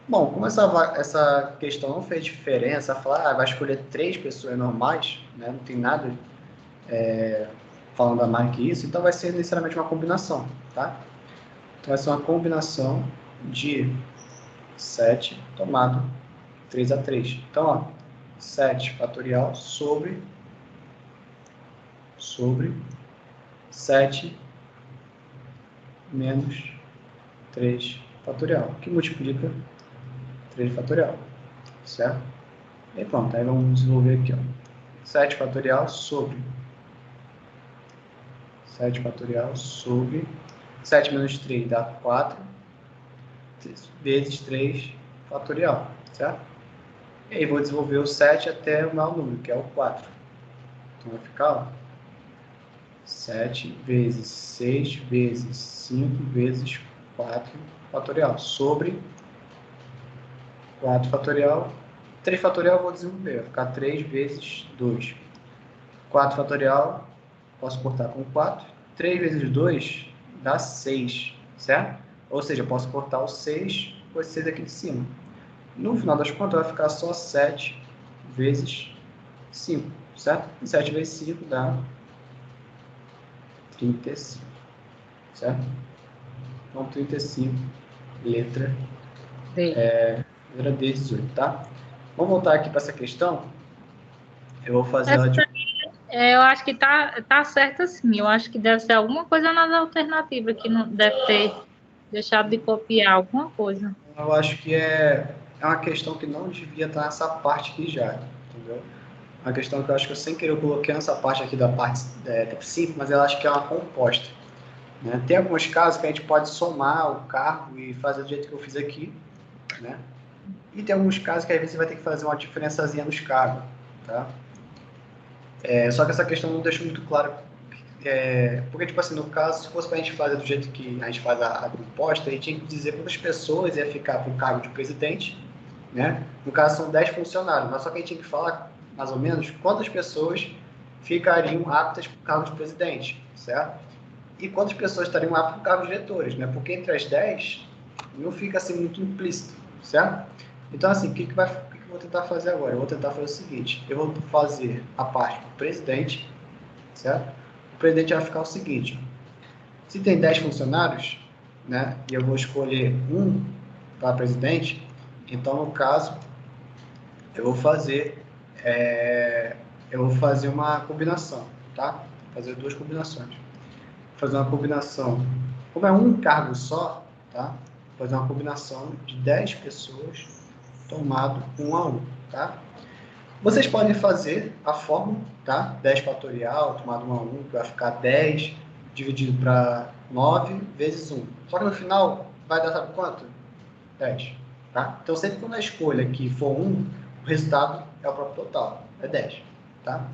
Bom, como essa questão não fez diferença, falar, vai escolher 3 pessoas normais, né, não tem nada falando a mais que isso, então vai ser necessariamente uma combinação, tá? Então vai ser uma combinação de 7 tomado 3 a 3. Então, ó, 7 fatorial sobre 7 menos 3 fatorial, que multiplica 3 fatorial, certo? E pronto, aí vamos desenvolver aqui, ó. 7 fatorial sobre 7 fatorial sobre 7 menos 3 dá 4 vezes 3 fatorial, certo? E aí vou desenvolver o 7 até o maior número, que é o 4. Então vai ficar, ó, 7 vezes 6 vezes 5 vezes 4 fatorial sobre 4 fatorial. 3 fatorial eu vou desenvolver, vai ficar 3 vezes 2. 4 fatorial, posso cortar com 4. 3 vezes 2 dá 6, certo? Ou seja, eu posso cortar o 6 com esse 6 aqui de cima. No final das contas, vai ficar só 7 vezes 5, certo? E 7 vezes 5 dá 35, certo? Então, 35, letra D. Letra D, 18, tá? Vamos voltar aqui para essa questão. Eu vou fazer ela de... Eu acho que tá certo assim. Eu acho que deve ser alguma coisa nas alternativas que não deve ter deixado de copiar alguma coisa. Eu acho que é uma questão que não devia estar nessa parte aqui já, entendeu? Uma questão que eu acho que eu sem querer eu coloquei nessa parte aqui da parte simples, mas eu acho que é uma composta, né? Tem alguns casos que a gente pode somar o cargo e fazer do jeito que eu fiz aqui, né? E tem alguns casos que às vezes você vai ter que fazer uma diferençazinha nos cargos, tá? Só que essa questão não deixou muito claro, porque, tipo assim, no caso, se fosse para a gente fazer do jeito que a gente faz a composta, a gente tinha que dizer quantas pessoas ia ficar com o cargo de presidente, né? No caso, são 10 funcionários, mas só que a gente tinha que falar, mais ou menos, quantas pessoas ficariam aptas para o cargo de presidente, certo? E quantas pessoas estariam aptas para o cargo de diretores, né? Porque entre as 10, não fica assim muito implícito, certo? Então, assim, o que eu vou tentar fazer agora? Eu vou tentar fazer o seguinte, eu vou fazer a parte do presidente, certo? O presidente vai ficar o seguinte, se tem 10 funcionários, né, e eu vou escolher um para presidente, então, no caso, eu vou fazer uma combinação, tá? Vou fazer 2 combinações. Vou fazer uma combinação, como é um cargo só, tá? Vou fazer uma combinação de 10 pessoas tomado 1 a 1, tá? Vocês podem fazer a fórmula, tá? 10 fatorial, tomado 1 a 1, que vai ficar 10 dividido para 9 vezes 1. Só que no final vai dar, sabe quanto? 10, tá? Então, sempre quando a escolha aqui for 1, o resultado é o próprio total, é 10, tá?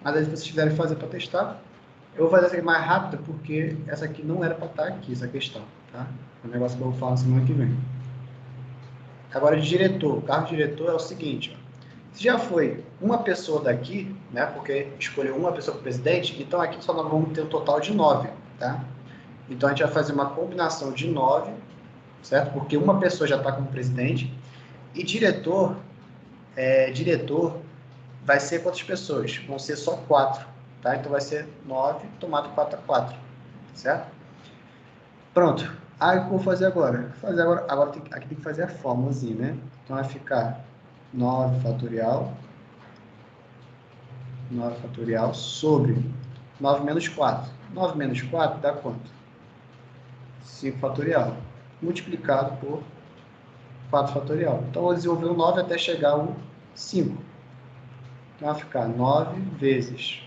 Mas aí, se vocês quiserem fazer para testar, eu vou fazer essa aqui mais rápida, porque essa aqui não era para estar aqui, essa questão, tá? É um negócio que eu vou falar semana que vem. Agora, de diretor, o cargo de diretor é o seguinte, ó. Se já foi uma pessoa daqui, né, porque escolheu uma pessoa para presidente, então aqui só nós vamos ter um total de 9, tá? Então a gente vai fazer uma combinação de 9, certo? Porque uma pessoa já está como presidente, e diretor vai ser quantas pessoas? Vão ser só 4, tá? Então vai ser 9 tomado 4 a 4, certo? Pronto. Aí o que eu vou fazer agora? Agora aqui tem que fazer a fórmulazinha, né? Então vai ficar 9 fatorial sobre 9 menos 4. 9 menos 4 dá quanto? 5 fatorial, multiplicado por 4 fatorial. Então, eu vou desenvolver o 9 até chegar ao 5. Então, vai ficar 9 vezes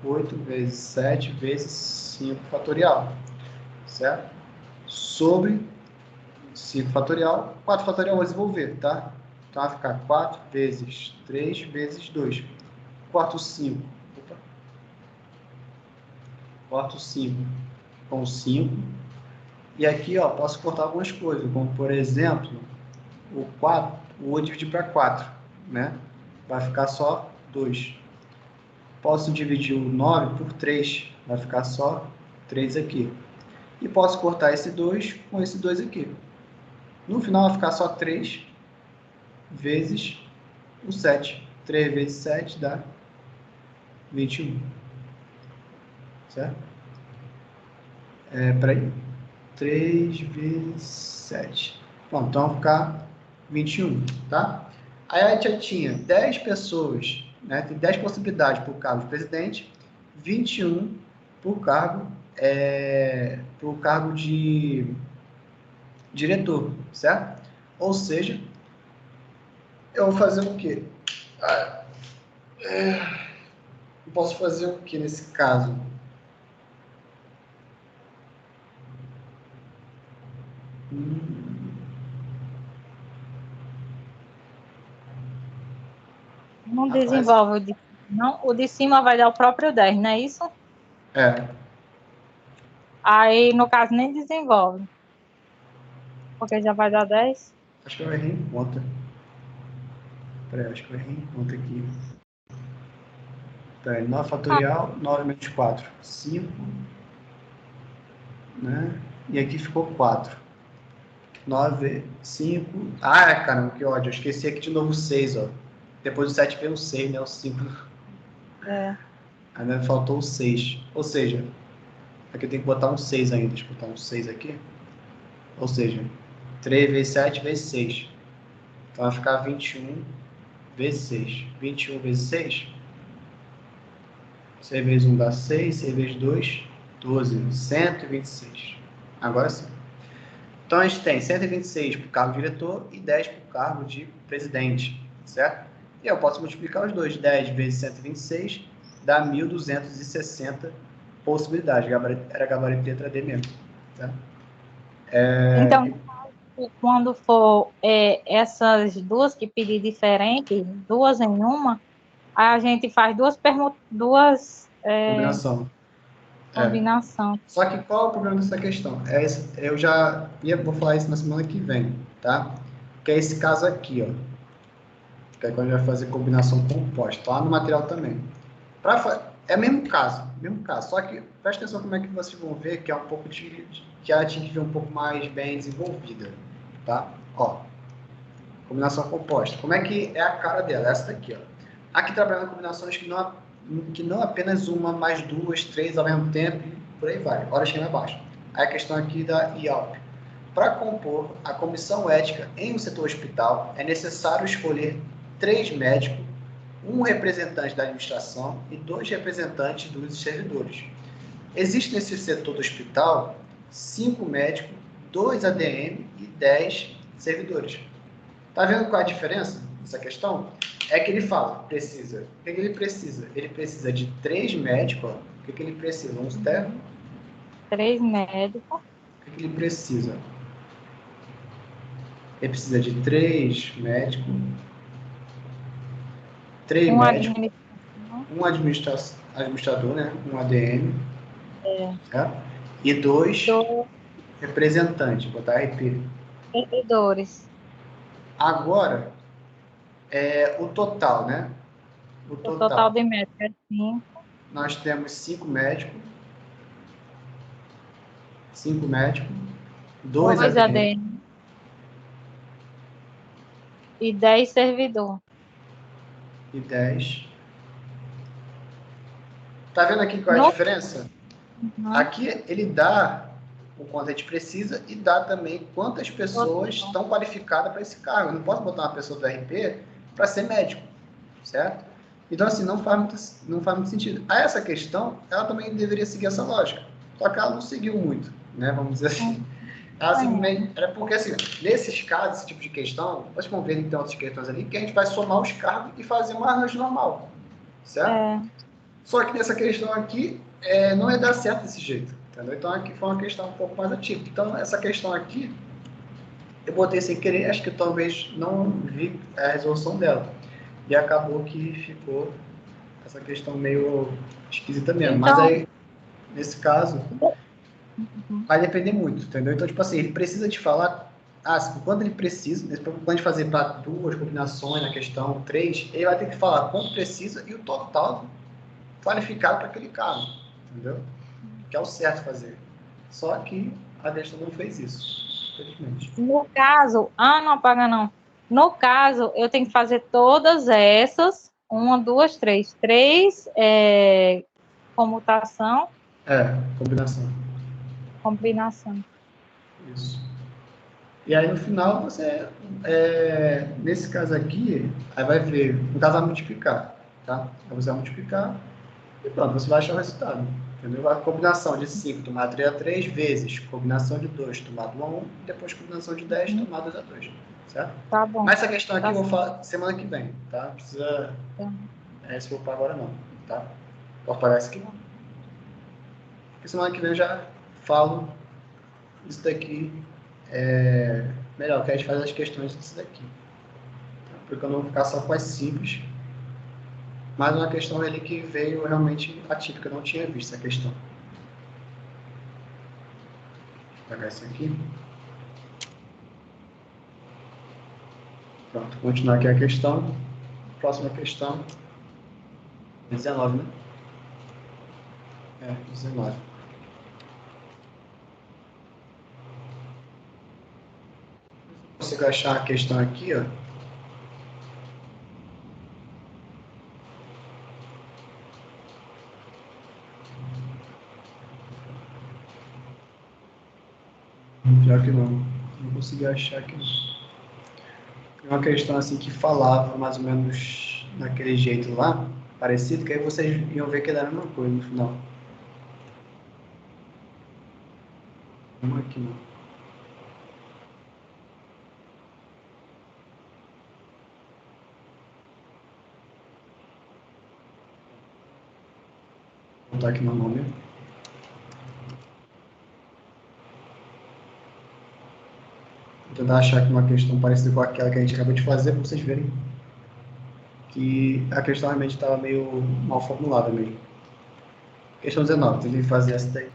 8 vezes 7 vezes 5 fatorial, certo? Sobre 5 fatorial, 4 fatorial eu vou desenvolver, tá? Então vai ficar 4 vezes 3 vezes 2. Corto 5. Opa. Corto 5 com 5. E aqui, ó, posso cortar algumas coisas, como por exemplo, o 4, vou dividir para 4, né? Vai ficar só 2. Posso dividir o 9 por 3, vai ficar só 3 aqui. E posso cortar esse 2 com esse 2 aqui. No final vai ficar só 3 vezes o 7. 3 vezes 7 dá 21. Certo? Peraí. 3 vezes 7. Bom, então vai ficar 21, tá? Aí a gente já tinha 10 pessoas, né? Tem 10 possibilidades por cargo de presidente, 21 por cargo, por cargo de diretor, certo? Ou seja, eu vou fazer o quê? Eu posso fazer o quê nesse caso? Não desenvolve o de cima vai dar o próprio 10, não é isso? É. Aí, no caso, nem desenvolve. Porque já vai dar 10. Acho que eu errei em conta. Peraí, acho que eu errei em conta aqui. Peraí, 9 fatorial, 9 menos 4. 5. Né? E aqui ficou 4. 9, 5. Ah, caramba, que ódio. Eu esqueci aqui de novo o 6, ó. Depois do 7 veio o 6, né? O 5. Ainda faltou o 6. Ou seja, aqui eu tenho que botar um 6 ainda. Deixa eu botar um 6 aqui. Ou seja, 3 vezes 7 vezes 6. Então vai ficar 21 vezes 6. 21 vezes 6. 6 vezes 1 dá 6. 6 vezes 2, 12. 126. Agora sim. Então a gente tem 126 para o cargo de diretor e 10 para o cargo de presidente, certo? E eu posso multiplicar os dois. 10 vezes 126 dá 1.260 possibilidades. Era gabarito letra D mesmo. Tá? Então, quando for essas duas que pedir diferente, duas em uma, a gente faz duas Combinação. combinação. Só que qual é o problema dessa questão? Eu já vou falar isso na semana que vem, tá? Que é esse caso aqui, ó. Que é quando a gente vai fazer combinação composta. Tá lá no material também. É o mesmo caso. Só que presta atenção como é que vocês vão ver que é um pouco que ela tinha que vir um pouco mais bem desenvolvida, tá? Ó, combinação composta. Como é que é a cara dela? Essa daqui, ó. Aqui trabalhando combinações que não apenas uma, mais duas, três ao mesmo tempo, e por aí vai. Hora chega abaixo. Aí a questão aqui da IALP. Para compor a comissão ética em um setor hospital, é necessário escolher 3 médicos, um representante da administração e 2 representantes dos servidores. Existe nesse setor do hospital 5 médicos, 2 ADM e 10 servidores. Tá vendo qual é a diferença dessa questão? É que ele fala, precisa. O que ele precisa? Ele precisa de 3 médicos. Ó. O que ele precisa? Vamos ter? 3 médicos. O que ele precisa? Ele precisa de 3 médicos. 3 médicos. Um administrador, né? Um ADM. Certo? E 2 representantes. Vou botar RP. Servidores. Agora, o total, né? O total de médicos é 5. Nós temos 5 médicos. 5 médicos. 2 ADM. E 10 servidores. E 10. Tá vendo aqui qual é a diferença? Uhum. Aqui ele dá o quanto a gente precisa e dá também quantas pessoas estão qualificadas para esse cargo. Eu não posso botar uma pessoa do RP para ser médico, certo? Então, assim, não faz muito sentido. A essa questão, ela também deveria seguir essa lógica. Só que ela não seguiu muito, né? Vamos dizer assim. Ela simplesmente, era porque, assim, nesses casos, esse tipo de questão, vocês vão ver, então, outras questões ali, que a gente vai somar os cargos e fazer um arranjo normal, certo? Só que nessa questão aqui, não ia dar certo desse jeito, entendeu? Então, aqui foi uma questão um pouco mais atípica. Então, essa questão aqui, Eu botei sem querer, acho que talvez não vi a resolução dela. E acabou que ficou essa questão meio esquisita mesmo. Mas Então, aí, nesse caso, vai depender muito, entendeu? Então, tipo assim, ele precisa te falar, quando ele precisa, quando ele fazer para 2 combinações na questão, 3, ele vai ter que falar quanto precisa e o total qualificado para aquele caso, entendeu? Que é o certo fazer. Só que a questão não fez isso, infelizmente. no caso, não apaga não. No caso, eu tenho que fazer todas essas, 1, 2, 3. 3 comutação, Combinação. combinação. Isso. E aí no final nesse caso aqui, aí vai ver, no caso vai multiplicar, tá? Aí você vai multiplicar e pronto, você vai achar o resultado, entendeu? A combinação de 5 tomado 3 a 3 vezes combinação de 2 tomado a 1 e depois combinação de 10 tomado 2 a 2, certo? Tá bom. Mas essa questão aqui Tá eu vou certo. falar semana que vem, tá? Não precisa se preocupar agora não, tá? Posso pagar isso aqui? Porque semana que vem eu já falo isso daqui melhor, que a gente faz as questões disso daqui. Porque eu não vou ficar só com as simples. Mas uma questão ali que veio realmente atípica, eu não tinha visto essa questão. Vou pegar isso aqui. Pronto, continuar aqui a questão. Próxima questão. 19, né? 19. Consigo achar a questão aqui, ó. Pior que não. Não consegui achar aqui não. É uma questão assim que falava mais ou menos daquele jeito lá, parecido, que aí vocês iam ver que era a mesma coisa no final. Não aqui não. Vou botar aqui meu nome. Vou tentar achar aqui uma questão parecida com aquela que a gente acabou de fazer, para vocês verem que a questão realmente estava meio mal formulada mesmo. Questão 19, tentei fazer essa daí.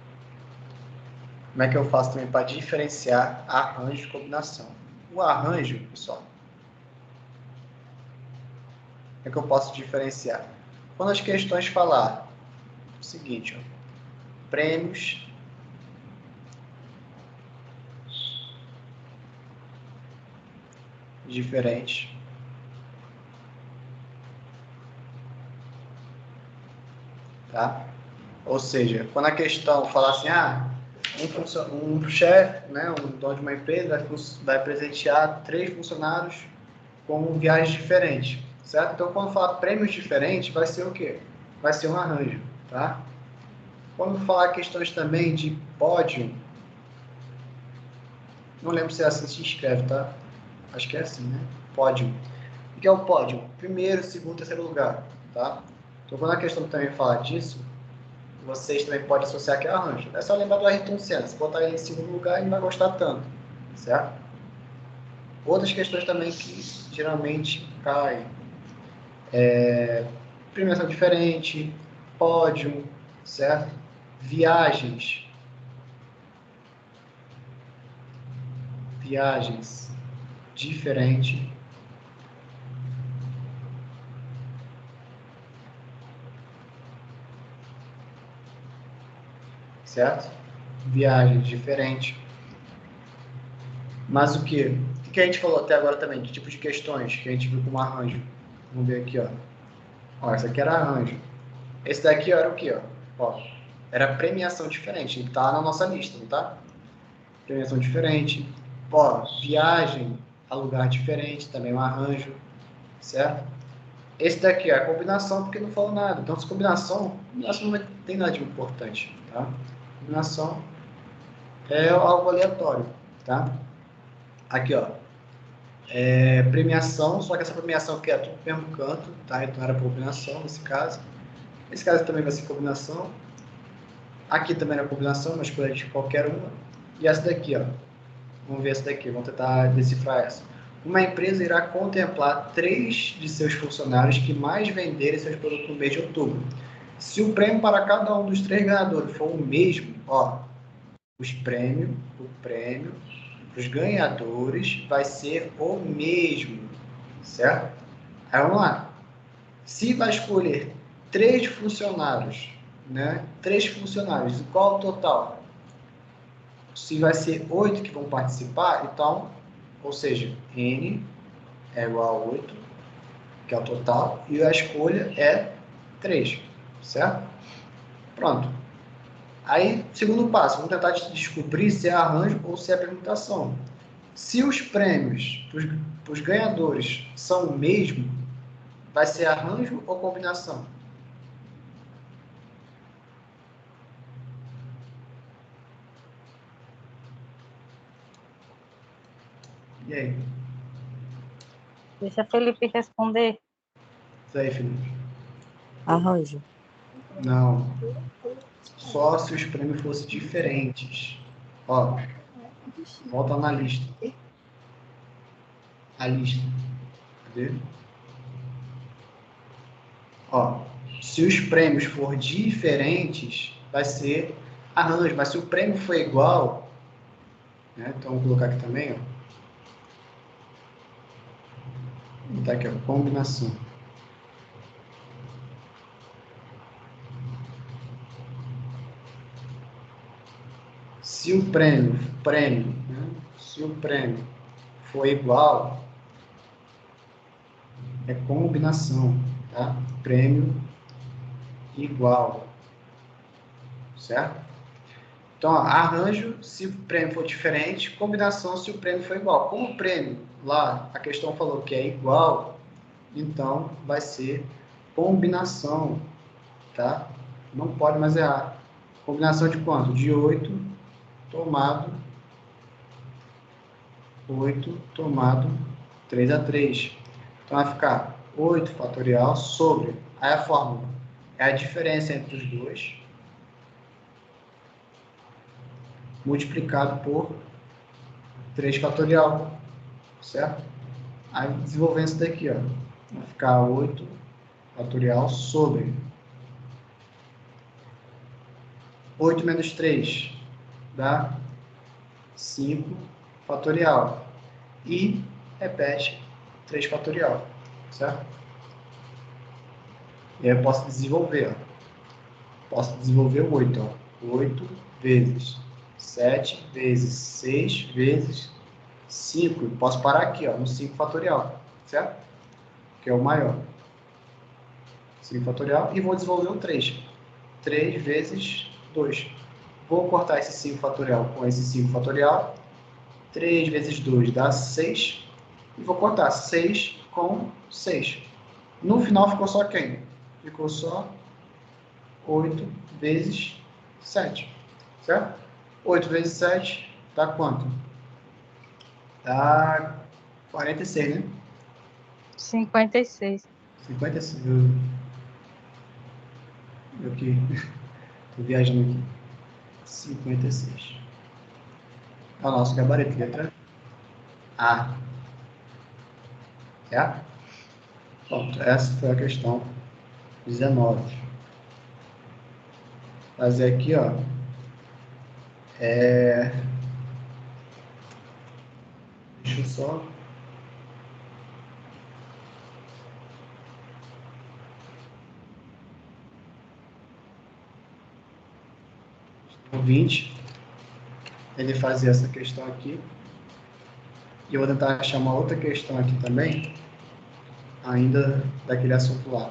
Como é que eu faço também para diferenciar arranjo de combinação? O arranjo, pessoal, como é que eu posso diferenciar? Quando as questões falar o seguinte, ó, prêmios diferentes, tá? Ou seja, quando a questão fala assim, um chefe, né, um dono de uma empresa vai presentear 3 funcionários com viagens diferentes, certo? Então, quando falar prêmios diferentes, vai ser o quê? Vai ser um arranjo, tá? Quando falar questões também de pódio, não lembro se é assim que se escreve, tá? Acho que é assim, né? Pódio. O que é o pódio? Primeiro, segundo, terceiro lugar, tá? Então, quando a questão também fala disso, vocês também podem associar que é arranjo. É só lembrar do Ayrton Senna. Se botar ele em segundo lugar, ele não vai gostar tanto, certo? Outras questões também que geralmente caem. Premiação diferente, pódio, certo? Viagens diferente, certo? Viagens diferente. Mas o que? O que a gente falou até agora também, de tipo de questões que a gente viu como arranjo? Vamos ver aqui, ó. Ó, essa aqui era arranjo. Esse daqui era o quê, ó? Ó, era premiação diferente. Ele tá na nossa lista, não tá? Premiação diferente. Ó, viagem a lugar diferente, também um arranjo, certo? Esse daqui é a combinação, porque não falou nada. Então, essa combinação não tem nada de importante, tá? Combinação é algo aleatório, tá? Aqui, ó. Premiação, só que essa premiação aqui é tudo no mesmo canto, tá? Então, era combinação nesse caso. Nesse caso também vai ser combinação. Aqui também era combinação, mas escolha de qualquer uma. E essa daqui, ó. Vamos ver essa daqui, vamos tentar decifrar essa. Uma empresa irá contemplar 3 de seus funcionários que mais venderem seus produtos no mês de outubro. Se o prêmio para cada um dos 3 ganhadores for o mesmo, ó, o prêmio para os ganhadores vai ser o mesmo, certo? Aí vamos lá. Se vai escolher 3 funcionários, né? 3 funcionários, qual o total? Se vai ser 8 que vão participar, então, ou seja, N é igual a 8, que é o total, e a escolha é 3, certo? Pronto. Aí, segundo passo, vamos tentar descobrir se é arranjo ou se é permutação. Se os prêmios para os ganhadores são o mesmo, vai ser arranjo ou combinação? E aí? Deixa a Felipe responder. Isso aí, Felipe. Arranjo. Não. Só se os prêmios fossem diferentes. Ó, volta na lista. A lista. Cadê? Ó, se os prêmios for diferentes, vai ser arranjo. Mas se o prêmio for igual, né? Então, vamos colocar aqui também, ó. Vou botar aqui, ó, combinação. Se o prêmio, né? Se o prêmio for igual, é combinação, tá? Prêmio igual, certo? Então, ó, arranjo se o prêmio for diferente, combinação se o prêmio for igual. Como o prêmio lá, a questão falou que é igual, então vai ser combinação, tá? Não pode mais errar. Combinação de quanto? De 8 tomado 3 a 3. Então vai ficar 8 fatorial sobre, aí a fórmula é a diferença entre os dois, multiplicado por 3 fatorial, certo? Aí desenvolvendo isso daqui, ó, vai ficar 8 fatorial sobre 8 menos 3 dá 5 fatorial. E repete 3 fatorial, certo? E aí eu posso desenvolver, ó. Posso desenvolver o 8, ó. 8 vezes 7 vezes 6 vezes 5. Posso parar aqui, ó, no 5 fatorial, certo? Que é o maior. 5 fatorial. E vou desenvolver o 3. 3 vezes 2. Vou cortar esse 5 fatorial com esse 5 fatorial. 3 vezes 2 dá 6. E vou cortar 6 com 6. No final ficou só quem? Ficou só 8 vezes 7. Certo? 8 vezes 7 dá quanto? Dá 46, né? 56. 56. Eu aqui. Tô viajando aqui. 56. É o nosso gabarito, letra A. Certo? Pronto, essa foi a questão 19. Fazer aqui, ó. Deixa eu só. O 20. Ele fazia essa questão aqui. E eu vou tentar achar uma outra questão aqui também, ainda daquele assunto lá.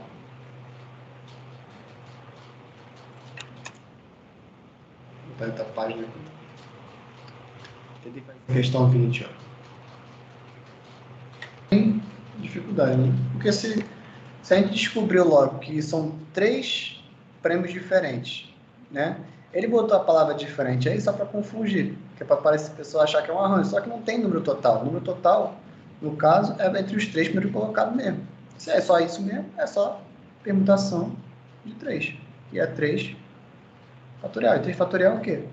Vou botar outra página aqui. Tentei fazer a questão 20, ó. Tem dificuldade, né? Porque se a gente descobriu logo que são 3 prêmios diferentes, né? Ele botou a palavra diferente aí só para confundir, que é para parecer a pessoa achar que é um arranjo, só que não tem número total. O número total, no caso, é entre os 3 primeiros colocados mesmo. Se é só isso mesmo, é só permutação de 3. E é 3 fatorial. E 3 fatorial é o quê?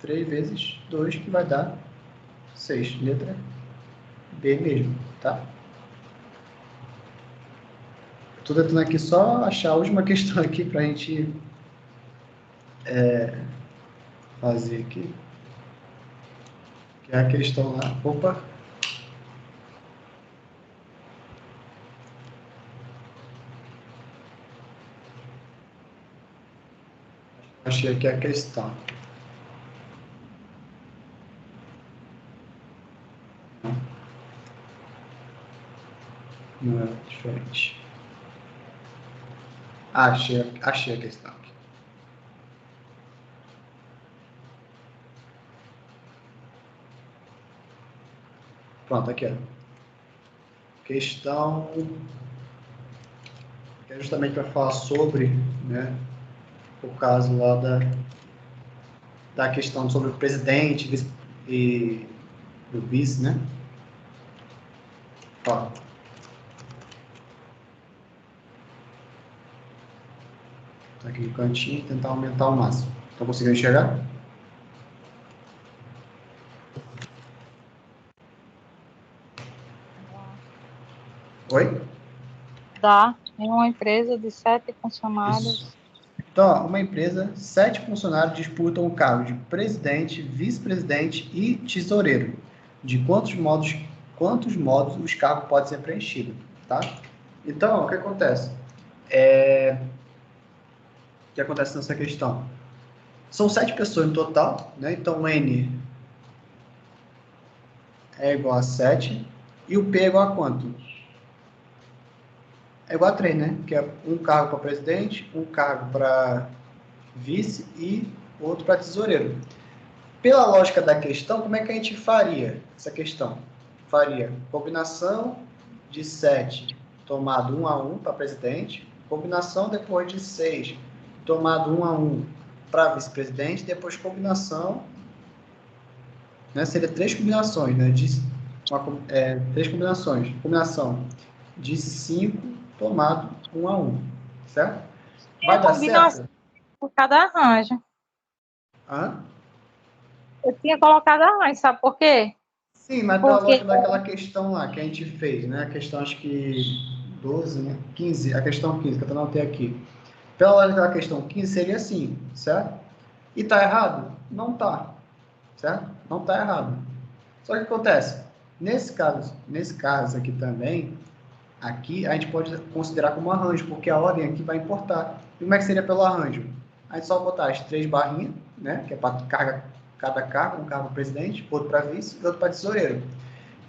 3 vezes 2, que vai dar 6, letra B mesmo, tá? Estou tentando aqui só achar a última questão aqui para a gente fazer aqui. Que é a questão lá. Opa! Achei aqui a questão. Não é diferente. Achei a questão aqui. Pronto, aqui, ó. Questão que é justamente para falar sobre, né, o caso lá da questão sobre o presidente e o vice, né? Ó. Tá aqui no cantinho e tentar aumentar ao máximo. Estão conseguindo enxergar? Oi? Dá. Em uma empresa de 7 funcionários. Isso. Então, ó, uma empresa, 7 funcionários disputam o cargo de presidente, vice-presidente e tesoureiro. De quantos modos os cargos podem ser preenchidos, tá? Então, o que acontece? O que acontece nessa questão? São 7 pessoas no total, né? Então, N é igual a 7 e o P é igual a quanto? É igual a 3, né? Que é um cargo para presidente, um cargo para vice e outro para tesoureiro. Pela lógica da questão, como é que a gente faria essa questão? Faria combinação de 7 tomado 1 a 1 para presidente, combinação depois de 6 tomado 1 a 1 para vice-presidente, depois combinação, né? Seria 3 combinações, né? Três combinações. Combinação de 5 tomado 1 a 1, certo? Vai dar certo? Por cada arranjo. Hã? Eu tinha colocado arranjo, sabe por quê? Sim, mas pela Porque lógica daquela questão lá que a gente fez, né? A questão, acho que 12, né? 15, a questão 15, que eu anotei aqui. Pela lógica da questão 15, seria assim, certo? E tá errado? Não tá, certo? Não tá errado. Só que o que acontece? Nesse caso aqui também, aqui a gente pode considerar como arranjo, porque a ordem aqui vai importar. E como é que seria pelo arranjo? A gente só botar as 3 barrinhas, né? Que é para cada cargo, um cargo para presidente, outro para vice e outro para tesoureiro.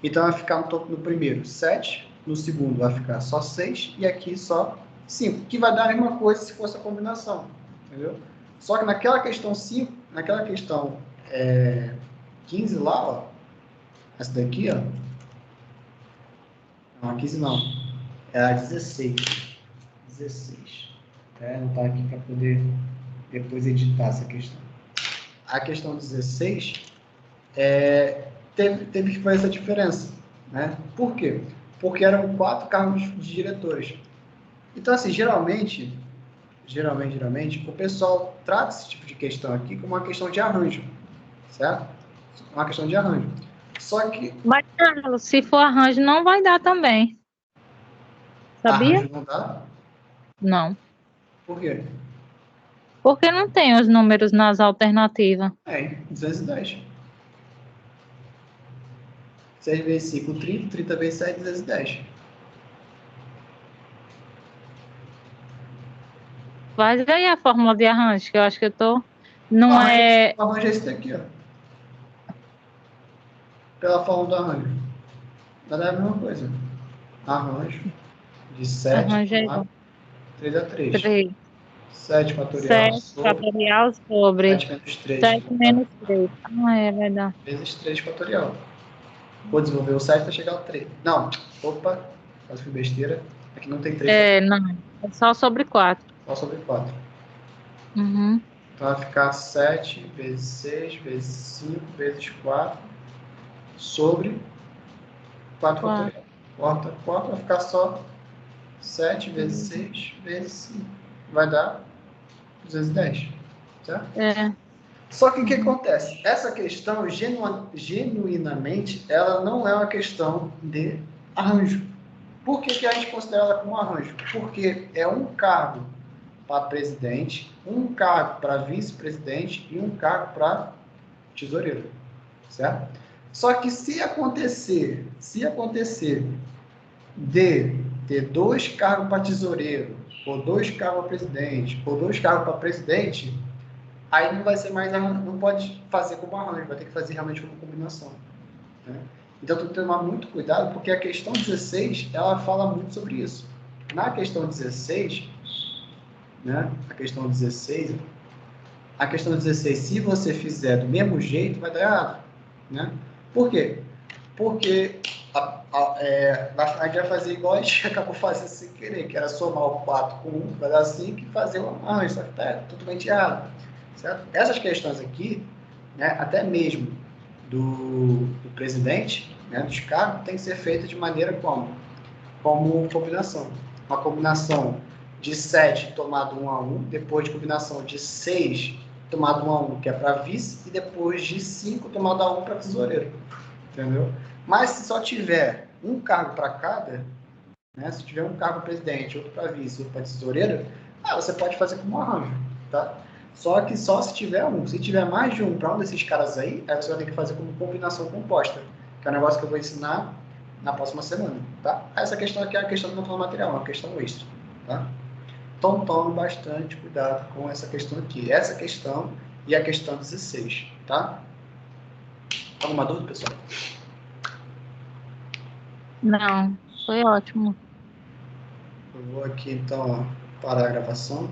Então vai ficar no primeiro 7, no segundo vai ficar só 6 e aqui só 5, que vai dar a mesma coisa se fosse a combinação, entendeu? Só que naquela questão 5, naquela questão 15 lá, ó, essa daqui, ó, não, a 15 não, é a 16. 16. Não tá aqui para poder depois editar essa questão. A questão 16 teve que fazer essa diferença, né? Por quê? Porque eram 4 cargos de diretores. Então, assim, geralmente, o pessoal trata esse tipo de questão aqui como uma questão de arranjo, certo? Uma questão de arranjo. Só que Mas, Carlos, se for arranjo, não vai dar também. Sabia? arranjo não dá. Não. Por quê? Porque não tem os números nas alternativas. 210. 6 vezes 5, 30. 30 vezes 7, 210. Vai ver aí a fórmula de arranjo, que eu acho que eu tô... Não é... O arranjo é esse daqui, ó. Pela fórmula do arranjo. Vai dar a mesma coisa. Arranjo de 7 Arranjo é a 3 a 3. 3. 7 fatorial 7 sobre fatorial sobre 7 menos 3. 7 menos 3. Vai dar. Vezes 3 fatorial. Vou desenvolver o 7 para chegar ao 3. Não, opa, quase fui besteira. Aqui não tem 3. Não. É só sobre 4. Só sobre 4. Uhum. Então vai ficar 7 vezes 6 vezes 5 vezes 4 sobre 4 fatorial. Corta 4, vai ficar só 7 vezes 6 vezes 5. Vai dar 210. Certo? Só que o que acontece? Essa questão, genuinamente, ela não é uma questão de arranjo. Por que a gente considera ela como arranjo? Porque é um cargo para presidente, um cargo para vice-presidente e um cargo para tesoureiro, certo? Só que se acontecer de ter 2 cargos para tesoureiro, ou 2 cargos para presidente, ou 2 cargos para presidente, aí não vai ser mais, não pode fazer como arranjo, vai ter que fazer realmente como combinação, né? Então, tem que tomar muito cuidado, porque a questão 16, ela fala muito sobre isso. Na questão 16, né, a questão 16, se você fizer do mesmo jeito, vai dar errado, né? Por quê? Porque a gente vai fazer igual a gente acabou fazendo sem querer, que era somar o 4 com 1, vai dar 5 e fazer o arranjo, só que está totalmente errado, certo? Essas questões aqui, né, até mesmo do presidente, né, dos cargos, tem que ser feita de maneira como combinação. Uma combinação de 7 tomado 1 a 1, depois de combinação de 6 tomado 1 a 1, que é para vice, e depois de 5 tomado a 1 para tesoureiro. Entendeu? Mas se só tiver um cargo para cada, né, se tiver um cargo para presidente, outro para vice, outro para tesoureiro, você pode fazer como arranjo, tá? Só que só se tiver um. Se tiver mais de um para um desses caras aí você vai ter que fazer como combinação composta, que é um negócio que eu vou ensinar na próxima semana, tá? Essa questão aqui é a questão do controle material, é uma questão extra, tá? Então tome bastante cuidado com essa questão aqui. Essa questão e a questão 16, tá? Alguma dúvida, pessoal? Não, foi ótimo. Eu vou aqui, então, parar a gravação.